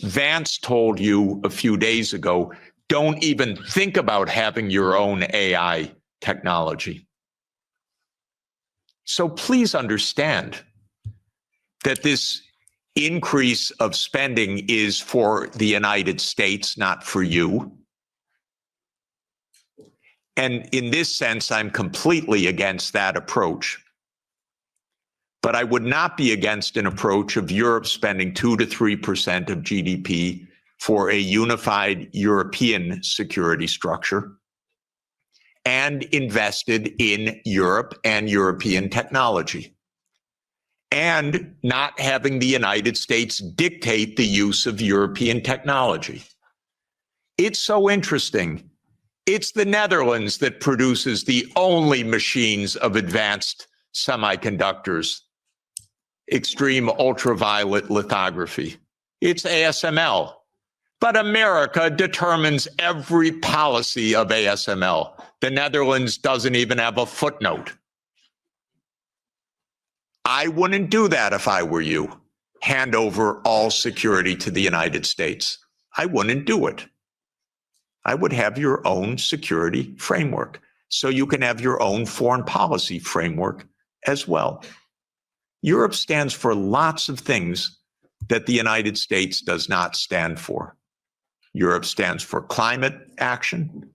Speaker 1: Vance told you a few days ago, don't even think about having your own AI technology. So please understand that this increase of spending is for the United States, not for you. And in this sense, I'm completely against that approach. But I would not be against an approach of Europe spending 2 to 3% of GDP for a unified European security structure and invested in Europe and European technology, and not having the United States dictate the use of European technology. It's so interesting. It's the Netherlands that produces the only machines of advanced semiconductors, extreme ultraviolet lithography. It's ASML. But America determines every policy of ASML. The Netherlands doesn't even have a footnote. I wouldn't do that if I were you. Hand over all security to the United States. I wouldn't do it. I would have your own security framework, so you can have your own foreign policy framework as well. Europe stands for lots of things that the United States does not stand for. Europe stands for climate action.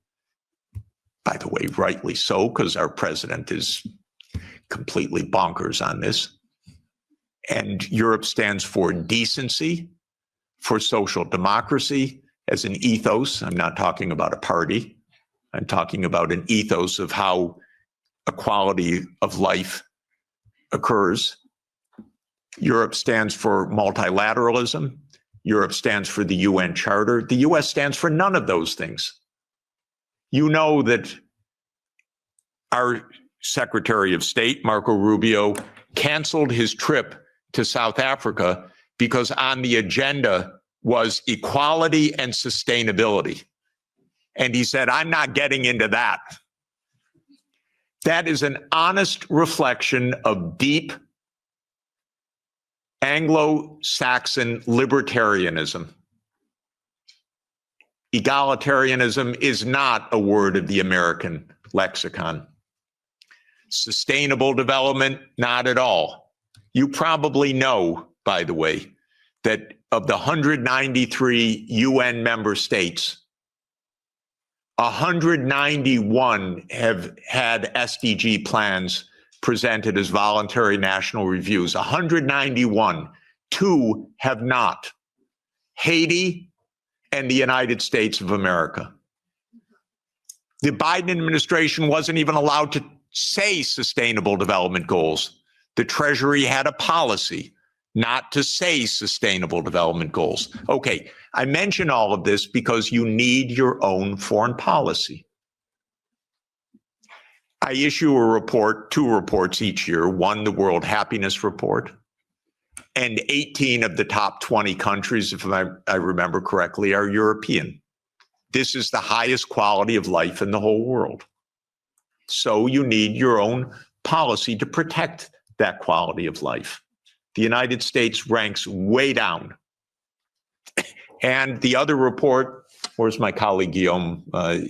Speaker 1: By the way, rightly so, because our president is completely bonkers on this. And Europe stands for decency, for social democracy as an ethos. I'm not talking about a party. I'm talking about an ethos of how equality of life occurs. Europe stands for multilateralism. Europe stands for the UN Charter. The US stands for none of those things. You know that our Secretary of State, Marco Rubio, canceled his trip to South Africa because on the agenda was equality and sustainability. And he said, I'm not getting into that. That is an honest reflection of deep Anglo-Saxon libertarianism. Egalitarianism is not a word of the American lexicon. Sustainable development, not at all. You probably know, by the way, that of the 193 UN member states, 191 have had SDG plans presented as voluntary national reviews. 191, 2 have not. Haiti and the United States of America. The Biden administration wasn't even allowed to say sustainable development goals. The Treasury had a policy not to say sustainable development goals. Okay, I mention all of this because you need your own foreign policy. I issue a report, 2 reports each year, one, the World Happiness Report, and 18 of the top 20 countries, if I remember correctly, are European. This is the highest quality of life in the whole world. So you need your own policy to protect that quality of life. The United States ranks way down And the other report, where's my colleague Guillaume?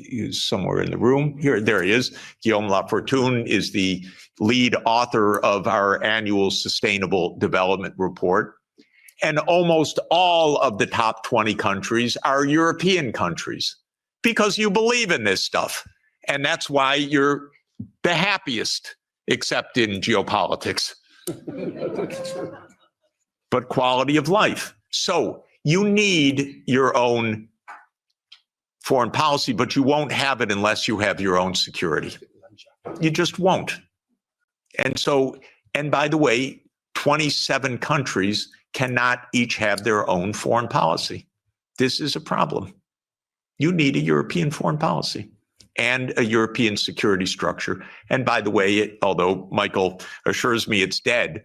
Speaker 1: He's somewhere in the room. Here, there he is. Guillaume Lafortune is the lead author of our annual Sustainable Development Report. And almost all of the top 20 countries are European countries because you believe in this stuff. And that's why you're the happiest, except in geopolitics. But quality of life. So you need your own foreign policy, but you won't have it unless you have your own security. You just won't. And so, and by the way, 27 countries cannot each have their own foreign policy. This is a problem. You need a European foreign policy and a European security structure. And by the way, although Michael assures me it's dead,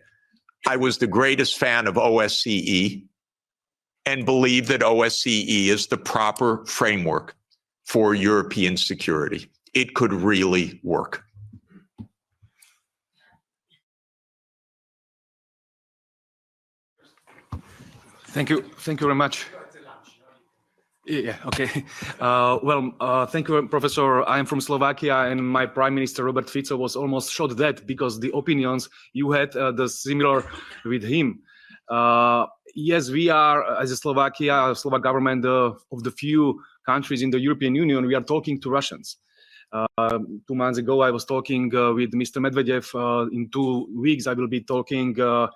Speaker 1: I was the greatest fan of OSCE and believe that OSCE is the proper framework for European security. It could really work.
Speaker 3: Thank you very much. Yeah, okay. Thank you, Professor. I'm from Slovakia, and my Prime Minister, Robert Fico, was almost shot dead because the opinions you had the similar with him. Yes, we are, as a Slovak government, of the few countries in the European Union, we are talking to Russians. 2 months ago, I was talking with Mr. Medvedev. In 2 weeks, I will be talking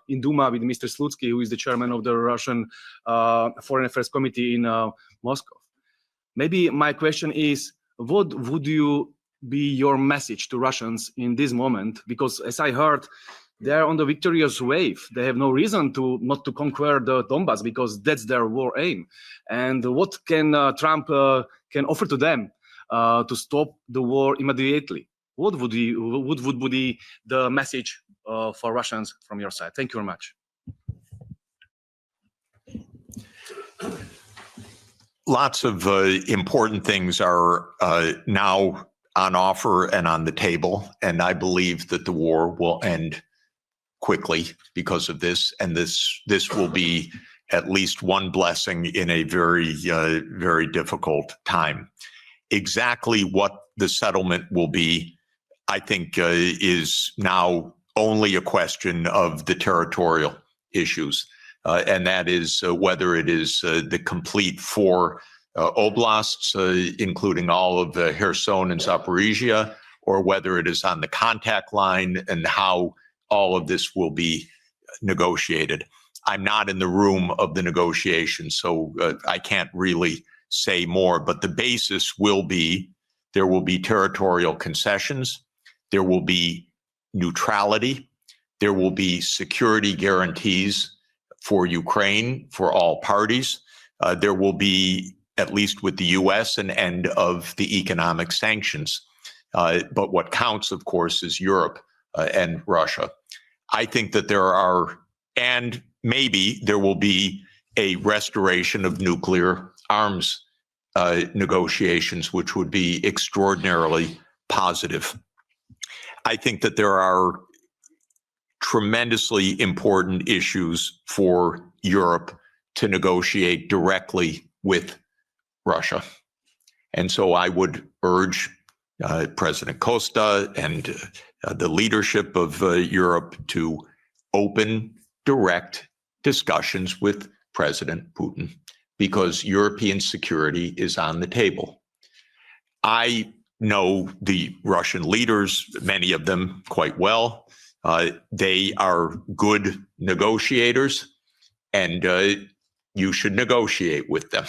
Speaker 3: in Duma with Mr. Slutsky, who is the chairman of the Russian Foreign Affairs Committee in Moscow. Maybe my question is, what would you be your message to Russians in this moment? Because as I heard, they're on the victorious wave. They have no reason not to conquer the Donbass because that's their war aim. And what can Trump can offer to them to stop the war immediately? What would be the message for Russians from your side? Thank you very much.
Speaker 1: Lots of important things are now on offer and on the table, and I believe that the war will end quickly because of this, and this will be at least one blessing in a very, very difficult time. Exactly what the settlement will be, I think, is now only a question of the territorial issues. And that is whether it is the complete 4 oblasts, including all of Kherson and Zaporizhia, or whether it is on the contact line and how all of this will be negotiated. I'm not in the room of the negotiations, so I can't really say more, but the basis will be there will be territorial concessions, there will be neutrality, there will be security guarantees for Ukraine, for all parties. There will be, at least with the US, an end of the economic sanctions. But what counts, of course, is Europe and Russia. I think that there are, and maybe there will be a restoration of nuclear arms negotiations, which would be extraordinarily positive. I think that there are tremendously important issues for Europe to negotiate directly with Russia. And so I would urge President Costa and the leadership of Europe to open direct discussions with President Putin, because European security is on the table. I know the Russian leaders, many of them quite well. They are good negotiators, and you should negotiate with them,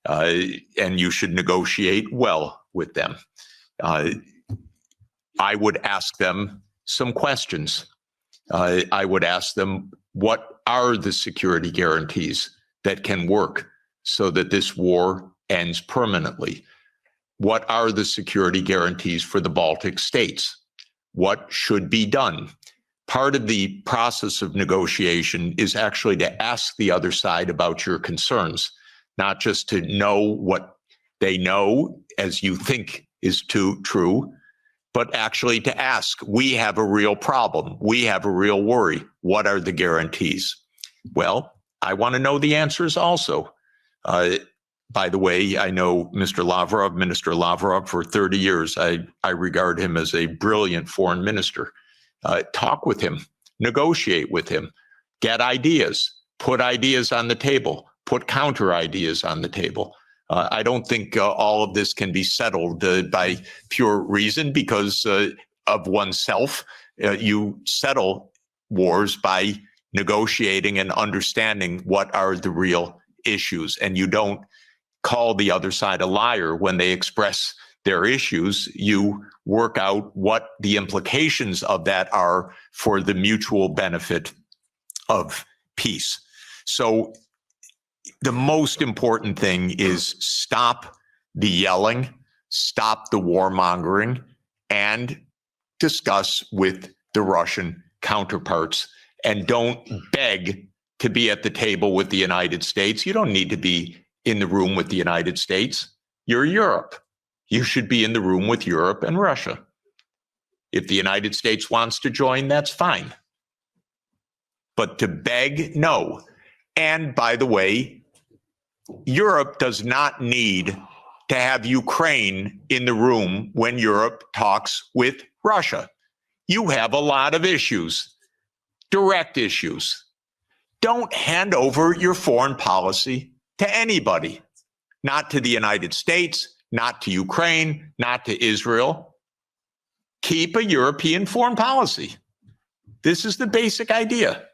Speaker 1: and you should negotiate well with them. I would ask them some questions. I would ask them, what are the security guarantees that can work so that this war ends permanently? What are the security guarantees for the Baltic states? What should be done? Part of the process of negotiation is actually to ask the other side about your concerns, not just to know what they know as you think is true, but actually to ask, we have a real problem. We have a real worry. What are the guarantees? Well, I want to know the answers also. By the way, I know Minister Lavrov, for 30 years. I regard him as a brilliant foreign minister. Talk with him, negotiate with him, get ideas, put ideas on the table, put counter ideas on the table. I don't think all of this can be settled by pure reason because of oneself. You settle wars by negotiating and understanding what are the real issues, and you don't call the other side a liar when they express their issues. You work out what the implications of that are for the mutual benefit of peace. So the most important thing is stop the yelling, stop the warmongering, and discuss with the Russian counterparts. And don't beg to be at the table with the United States. You don't need to be in the room with the United States. You're Europe. You should be in the room with Europe and Russia. If the United States wants to join, that's fine. But to beg, no. And by the way, Europe does not need to have Ukraine in the room when Europe talks with Russia. You have a lot of issues, direct issues. Don't hand over your foreign policy to anybody, not to the United States, not to Ukraine, not to Israel. Keep a European foreign policy. This is the basic idea.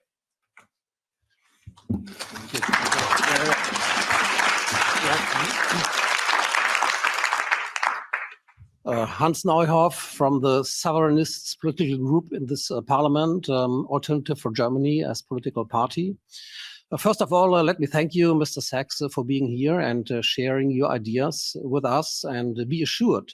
Speaker 5: Hans Neuhoff from the Sovereignists political group in this parliament, Alternative for Germany as political party. First of all, let me thank you, Mr. Sachs, for being here and sharing your ideas with us, and be assured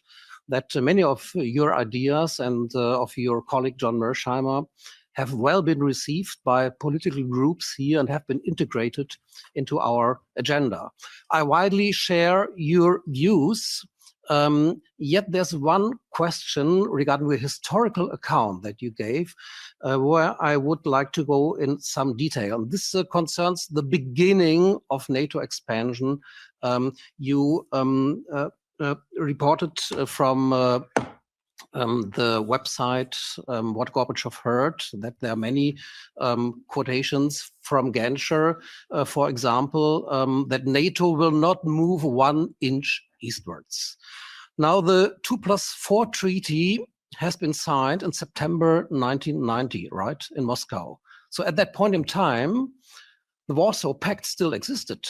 Speaker 5: that many of your ideas and of your colleague John Mersheimer have well been received by political groups here and have been integrated into our agenda. I widely share your views. Yet there's one question regarding the historical account that you gave, where I would like to go in some detail. And this concerns the beginning of NATO expansion. You reported from the website What Gorbachev Heard that there are many quotations from Genscher, for example, that NATO will not move 1 inch eastwards. Now, the 2+4 treaty has been signed in September 1990, right, in Moscow. So at that point in time, the Warsaw Pact still existed.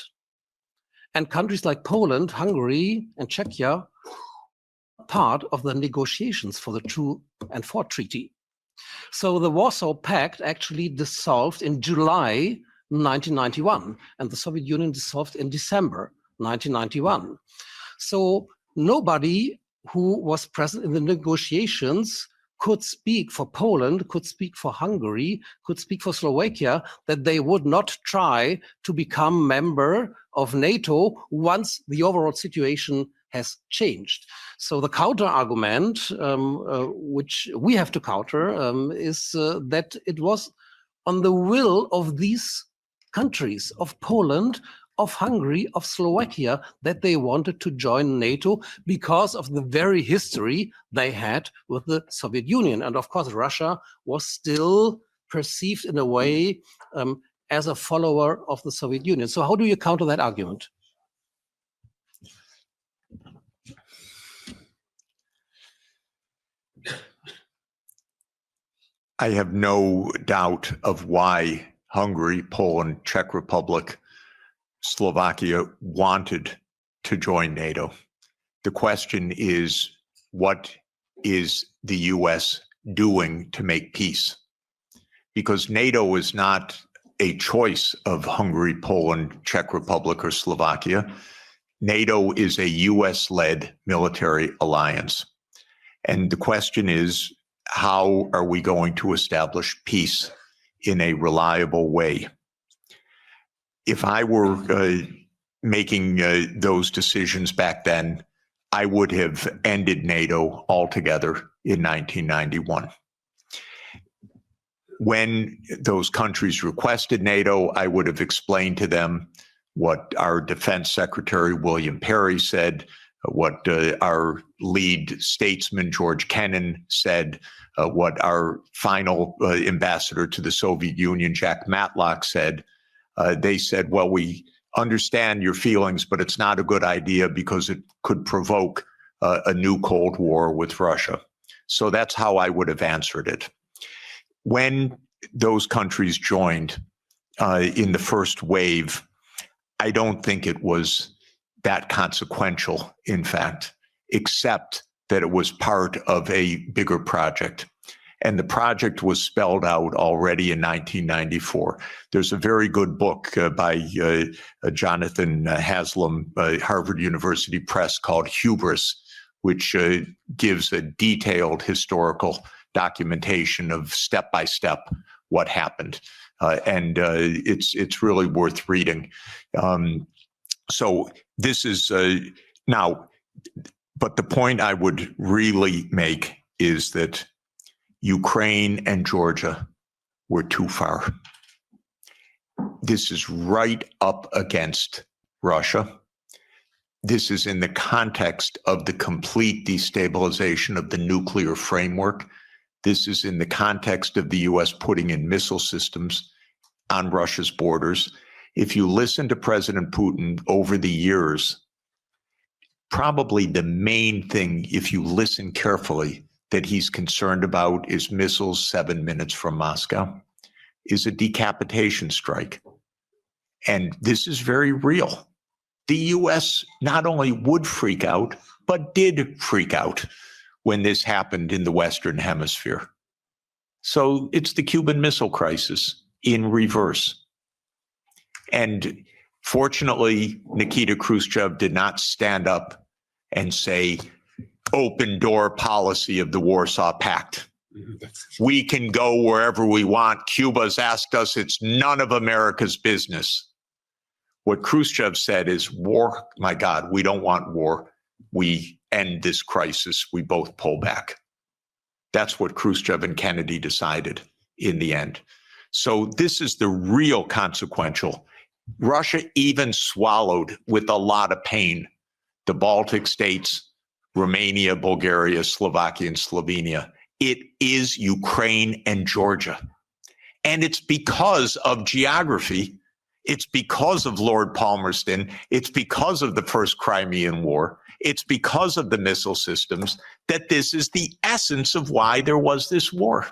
Speaker 5: And countries like Poland, Hungary, and Czechia part of the negotiations for the 2 and 4 treaty. So the Warsaw Pact actually dissolved in July 1991, and the Soviet Union dissolved in December 1991. So nobody who was present in the negotiations could speak for Poland, could speak for Hungary, could speak for Slovakia, that they would not try to become member of NATO once the overall situation has changed. So the counter argument, which we have to counter, is that it was on the will of these countries, of Poland, of Hungary, of Slovakia, that they wanted to join NATO because of the very history they had with the Soviet Union. And of course, Russia was still perceived in a way as a follower of the Soviet Union. So how do you counter that argument?
Speaker 1: I have no doubt of why Hungary, Poland, Czech Republic, Slovakia wanted to join NATO. The question is, what is the US doing to make peace? Because NATO is not a choice of Hungary, Poland, Czech Republic, or Slovakia. NATO is a US-led military alliance. And the question is, how are we going to establish peace in a reliable way? If I were making those decisions back then, I would have ended NATO altogether in 1991. When those countries requested NATO, I would have explained to them what our Defense Secretary William Perry said, what our lead statesman George Kennan said, what our final ambassador to the Soviet Union Jack Matlock said. They said, well, we understand your feelings, but it's not a good idea because it could provoke a new Cold War with Russia. So that's how I would have answered it. When those countries joined in the first wave, I don't think it was that consequential, in fact, except that it was part of a bigger project. And the project was spelled out already in 1994. There's a very good book by Jonathan Haslam, Harvard University Press, called Hubris, which gives a detailed historical documentation of step by step what happened. And it's really worth reading. So this is now, but the point I would really make is that Ukraine and Georgia were too far. This is right up against Russia. This is in the context of the complete destabilization of the nuclear framework. This is in the context of the US putting in missile systems on Russia's borders. If you listen to President Putin over the years, probably the main thing, if you listen carefully, that he's concerned about is missiles 7 minutes from Moscow, is a decapitation strike. And this is very real. The US not only would freak out, but did freak out when this happened in the Western Hemisphere. So it's the Cuban Missile Crisis in reverse. And fortunately, Nikita Khrushchev did not stand up and say, open door policy of the Warsaw Pact. We can go wherever we want. Cuba's asked us, it's none of America's business. What Khrushchev said is, war, my God, we don't want war. We end this crisis. We both pull back. That's what Khrushchev and Kennedy decided in the end. So this is the real consequential. Russia even swallowed with a lot of pain the Baltic states, Romania, Bulgaria, Slovakia, and Slovenia. It is Ukraine and Georgia. And it's because of geography. It's because of Lord Palmerston. It's because of the First Crimean War. It's because of the missile systems that this is the essence of why there was this war.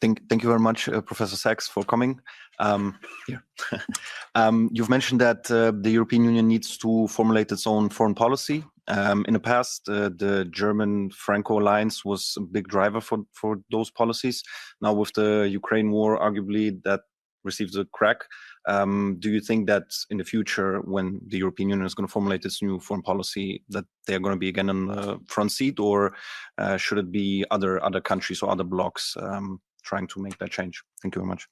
Speaker 6: Thank you very much, Professor Sachs, for coming. You've mentioned that the European Union needs to formulate its own foreign policy. In the past, the German-Franco alliance was a big driver for those policies. Now with the Ukraine war, arguably that receives a crack. Do you think that in the future, when the European Union is going to formulate its new foreign policy, that they're going to be again on the front seat, or should it be other countries or other blocs trying to make that change? Thank you very much.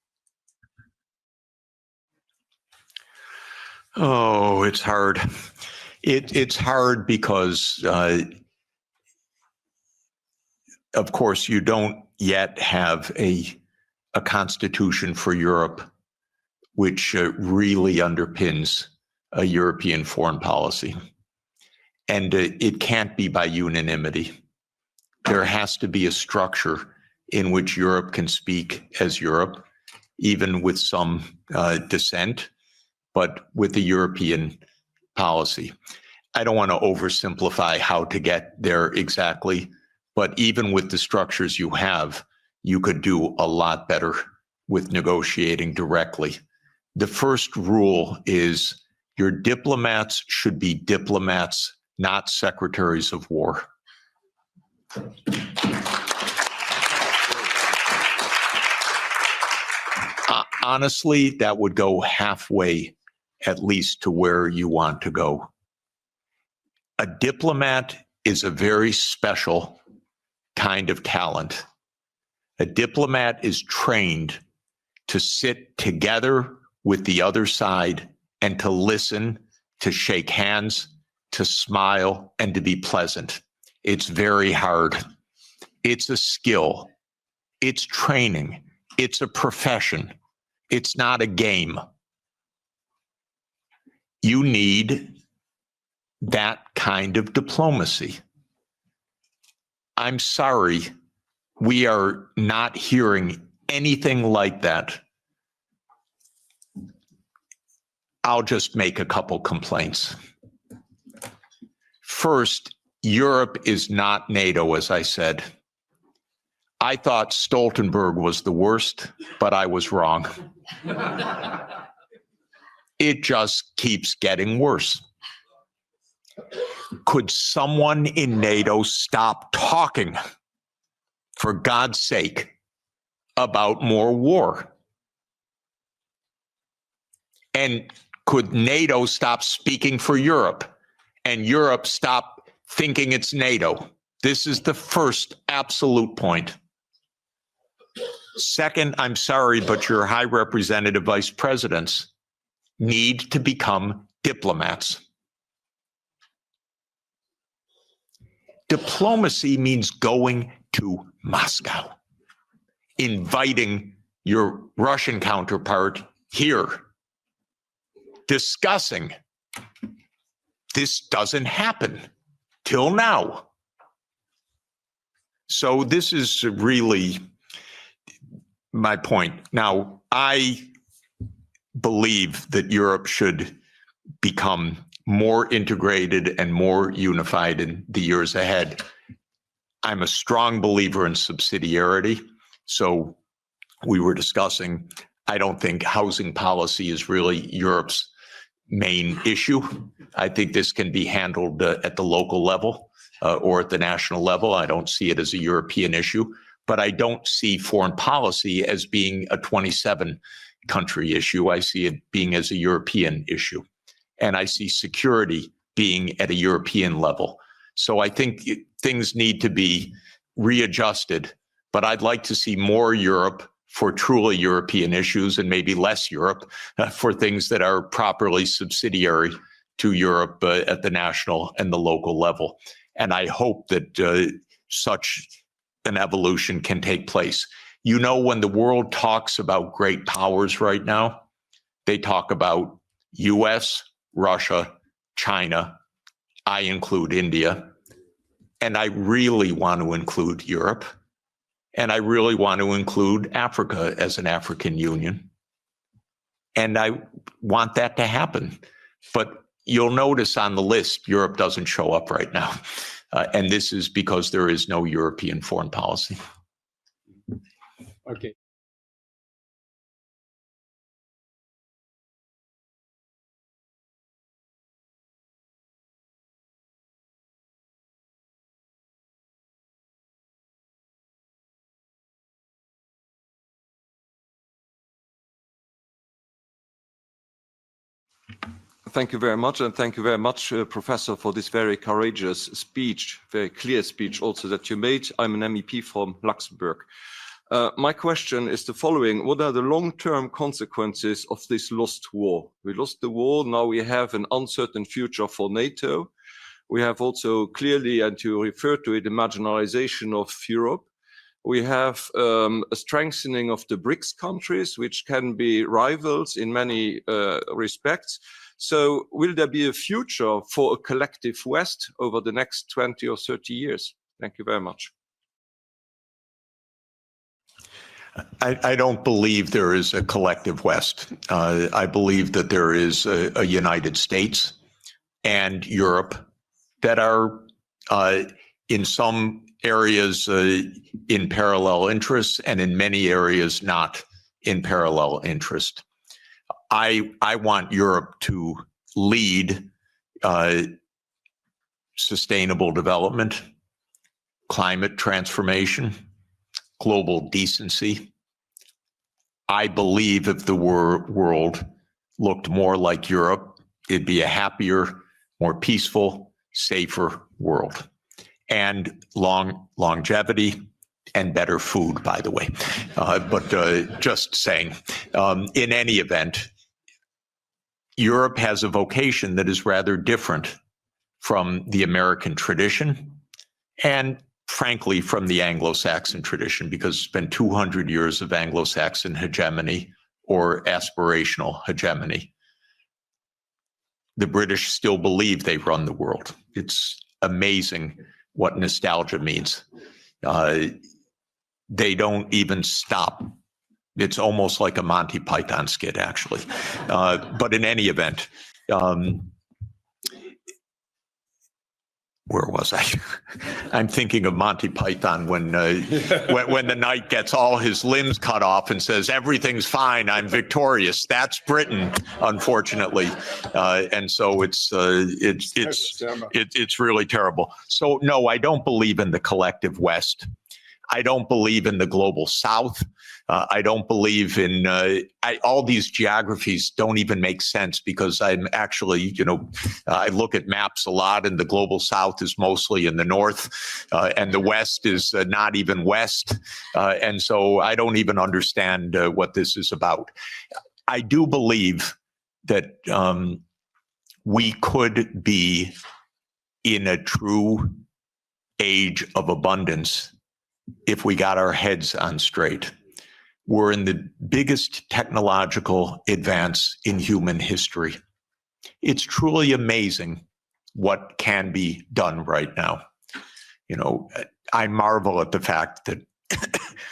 Speaker 1: Oh, it's hard. It's hard because, of course, you don't yet have a constitution for Europe which really underpins a European foreign policy. And it can't be by unanimity. There has to be a structure in which Europe can speak as Europe, even with some dissent, but with a European policy. I don't want to oversimplify how to get there exactly, but even with the structures you have, you could do a lot better with negotiating directly. The first rule is your diplomats should be diplomats, not secretaries of war. Honestly, that would go halfway, at least, to where you want to go. A diplomat is a very special kind of talent. A diplomat is trained to sit together with the other side and to listen, to shake hands, to smile, and to be pleasant. It's very hard. It's a skill. It's training. It's a profession. It's not a game. You need that kind of diplomacy. I'm sorry, we are not hearing anything like that. I'll just make a couple complaints. First, Europe is not NATO, as I said. I thought Stoltenberg was the worst, but I was wrong. It just keeps getting worse. Could someone in NATO stop talking, for God's sake, about more war? And could NATO stop speaking for Europe and Europe stop thinking it's NATO? This is the first absolute point. Second, I'm sorry, but your high representative vice presidents need to become diplomats. Diplomacy means going to Moscow, inviting your Russian counterpart here, discussing. This doesn't happen till now. So this is really my point. Now, I believe that Europe should become more integrated and more unified in the years ahead. I'm a strong believer in subsidiarity. So we were discussing, I don't think housing policy is really Europe's main issue. I think this can be handled at the local level or at the national level. I don't see it as a European issue, but I don't see foreign policy as being a 27 country issue. I see it being as a European issue. And I see security being at a European level. So I think things need to be readjusted, but I'd like to see more Europe for truly European issues and maybe less Europe for things that are properly subsidiary to Europe at the national and the local level. And I hope that such an evolution can take place. You know, when the world talks about great powers right now, they talk about US, Russia, China. I include India. And I really want to include Europe. And I really want to include Africa as an African Union. And I want that to happen. But you'll notice on the list, Europe doesn't show up right now. And this is because there is no European foreign policy.
Speaker 2: Okay.
Speaker 7: Thank you very much, and thank you very much, Professor, for this very courageous speech, very clear speech also that you made. I'm an MEP from Luxembourg. My question is the following. What are the long-term consequences of this lost war? We lost the war, now we have an uncertain future for NATO. We have also clearly, and you refer to it, the marginalization of Europe. We have a strengthening of the BRICS countries, which can be rivals in many respects. So will there be a future for a collective West over the next 20 or 30 years? Thank you very much.
Speaker 1: I don't believe there is a collective West. I believe that there is a United States and Europe that are in some areas in parallel interests and in many areas not in parallel interest. I want Europe to lead sustainable development, climate transformation, global decency. I believe if the world looked more like Europe, it'd be a happier, more peaceful, safer world, and longevity and better food, by the way. But just saying, in any event, Europe has a vocation that is rather different from the American tradition and, frankly, from the Anglo-Saxon tradition, because it's been 200 years of Anglo-Saxon hegemony or aspirational hegemony. The British still believe they run the world. It's amazing what nostalgia means. They don't even stop. It's almost like a Monty Python skit, actually. But in any event, where was I? I'm thinking of Monty Python when the knight gets all his limbs cut off and says, "Everything's fine, I'm victorious." That's Britain, unfortunately, and so it's really terrible. So no, I don't believe in the collective West. I don't believe in the global South. I don't believe in all these geographies don't even make sense, because I'm actually, I look at maps a lot, and the global South is mostly in the North, and the West is not even West. And so I don't even understand what this is about. I do believe that we could be in a true age of abundance if we got our heads on straight. We're in the biggest technological advance in human history. It's truly amazing what can be done right now. I marvel at the fact that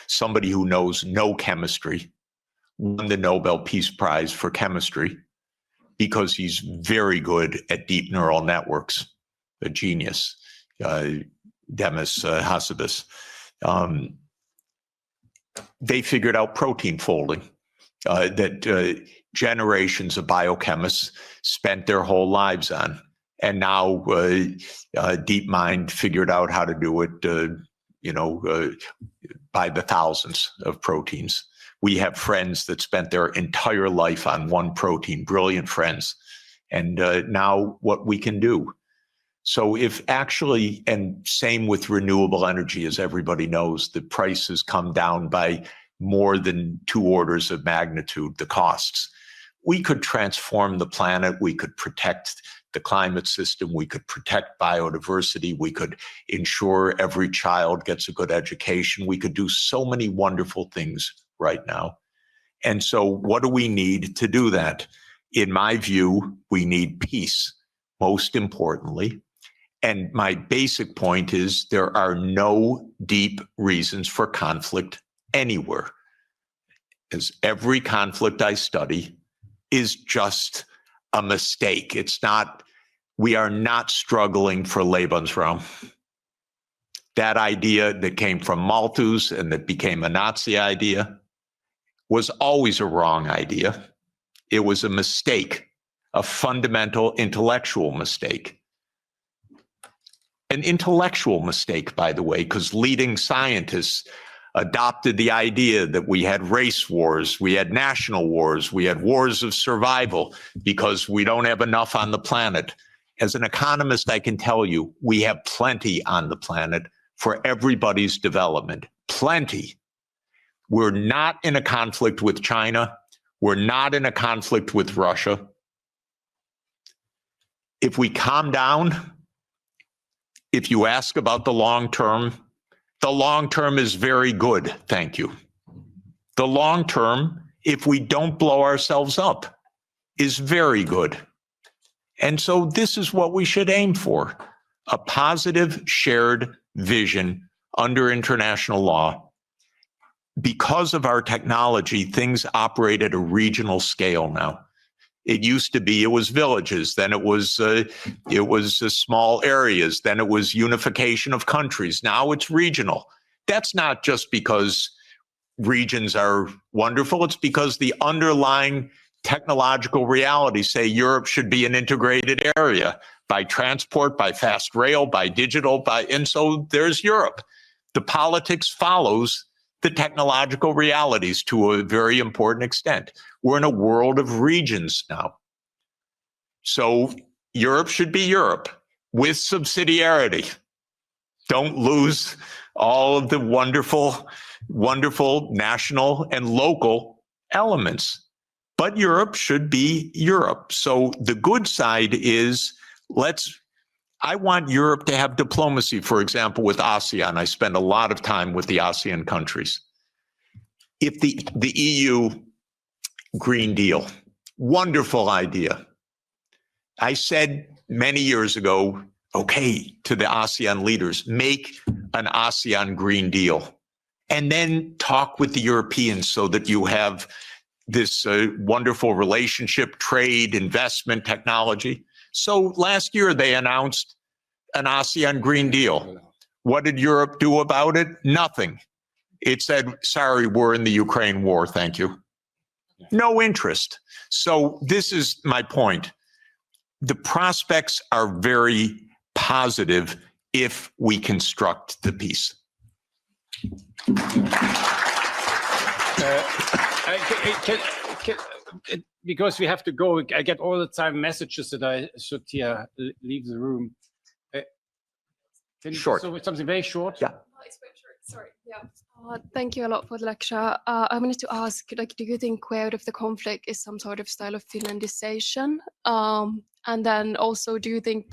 Speaker 1: somebody who knows no chemistry won the Nobel Peace Prize for chemistry because he's very good at deep neural networks, a genius, Demis Hassabis. They figured out protein folding that generations of biochemists spent their whole lives on. And now DeepMind figured out how to do it, by the thousands of proteins. We have friends that spent their entire life on one protein, brilliant friends. And now what we can do. So if actually, and same with renewable energy, as everybody knows, the price has come down by more than 2 orders of magnitude, the costs. We could transform the planet. We could protect the climate system. We could protect biodiversity. We could ensure every child gets a good education. We could do so many wonderful things right now. And so what do we need to do that? In my view, we need peace, most importantly. And my basic point is there are no deep reasons for conflict anywhere. As every conflict I study is just a mistake. It's not, we are not struggling for Lebensraum. That idea that came from Malthus and that became a Nazi idea was always a wrong idea. It was a mistake, a fundamental intellectual mistake. An intellectual mistake, by the way, because leading scientists adopted the idea that we had race wars, we had national wars, we had wars of survival because we don't have enough on the planet. As an economist, I can tell you, we have plenty on the planet for everybody's development. Plenty. We're not in a conflict with China. We're not in a conflict with Russia. If we calm down, if you ask about the long term is very good, thank you. The long term, if we don't blow ourselves up, is very good. And so this is what we should aim for, a positive shared vision under international law. Because of our technology, things operate at a regional scale now. It used to be, it was villages, then it was small areas, then it was unification of countries. Now it's regional. That's not just because regions are wonderful. It's because the underlying technological realities say Europe should be an integrated area by transport, by fast rail, by digital, and so there's Europe. The politics follows the technological realities to a very important extent. We're in a world of regions now. So Europe should be Europe. with subsidiarity. Don't lose all of the wonderful, wonderful national and local elements. But Europe should be Europe. So the good side is I want Europe to have diplomacy, for example, with ASEAN. I spend a lot of time with the ASEAN countries. If the EU Green Deal, wonderful idea. I said many years ago, okay, to the ASEAN leaders, make an ASEAN Green Deal, and then talk with the Europeans so that you have this wonderful relationship, trade, investment, technology. So last year they announced an ASEAN Green Deal. What did Europe do about it? Nothing. It said, sorry, we're in the Ukraine war, thank you. No interest. So this is my point. The prospects are very positive if we construct the peace.
Speaker 2: Because we have to go, I get all the time messages that I should leave the room. Can you
Speaker 1: Short.
Speaker 2: So something very short?
Speaker 1: Yeah.
Speaker 8: It's very short. Sorry. Yeah. Thank you a lot for the lecture. I wanted to ask, do you think way out of the conflict is some sort of style of finlandization? And then also, do you think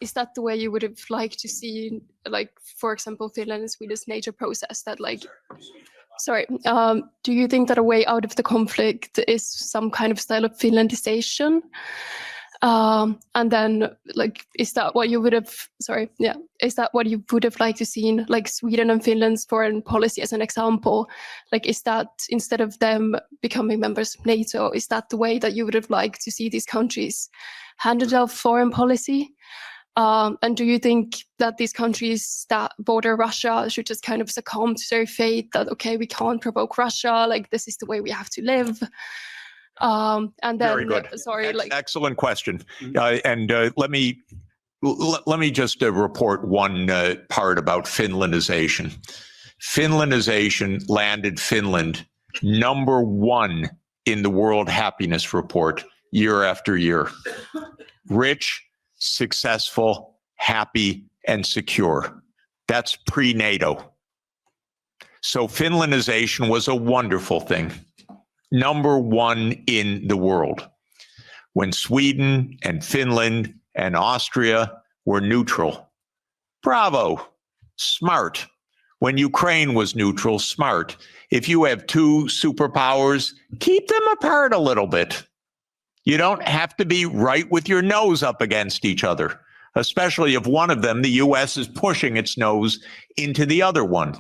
Speaker 8: is that the way you would have liked to see, for example, Finland and Sweden's NATO process that do you think that a way out of the conflict is some kind of style of Finlandization? And then, is that what you would have? Is that what you would have liked to see, Sweden and Finland's foreign policy as an example? Is that instead of them becoming members of NATO, is that the way that you would have liked to see these countries handle their foreign policy? And do you think that these countries that border Russia should just kind of succumb to their fate that, okay, we can't provoke Russia, this is the way we have to live? And then,
Speaker 1: very good. Excellent question. And let me just report one part about Finlandization. Finlandization landed Finland #1 in the World Happiness Report year after year. Rich, successful, happy, and secure. That's pre-NATO. So Finlandization was a wonderful thing. #1 in the world. When Sweden and Finland and Austria were neutral. Bravo, smart. When Ukraine was neutral, smart. If you have two superpowers, keep them apart a little bit. You don't have to be right with your nose up against each other, especially if one of them, the US, is pushing its nose into the other one.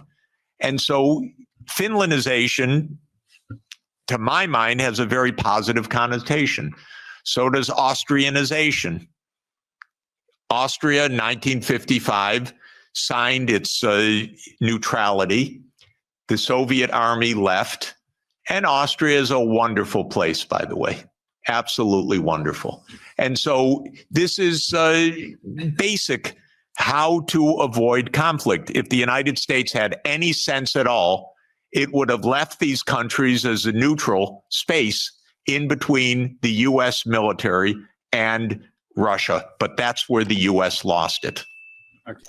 Speaker 1: And so Finlandization, to my mind, has a very positive connotation. So does Austrianization. Austria, 1955, signed its neutrality. The Soviet army left. And Austria is a wonderful place, by the way. Absolutely wonderful. And so this is basic how to avoid conflict. If the United States had any sense at all, it would have left these countries as a neutral space in between the US military and Russia. But that's where the US lost it.
Speaker 2: Okay.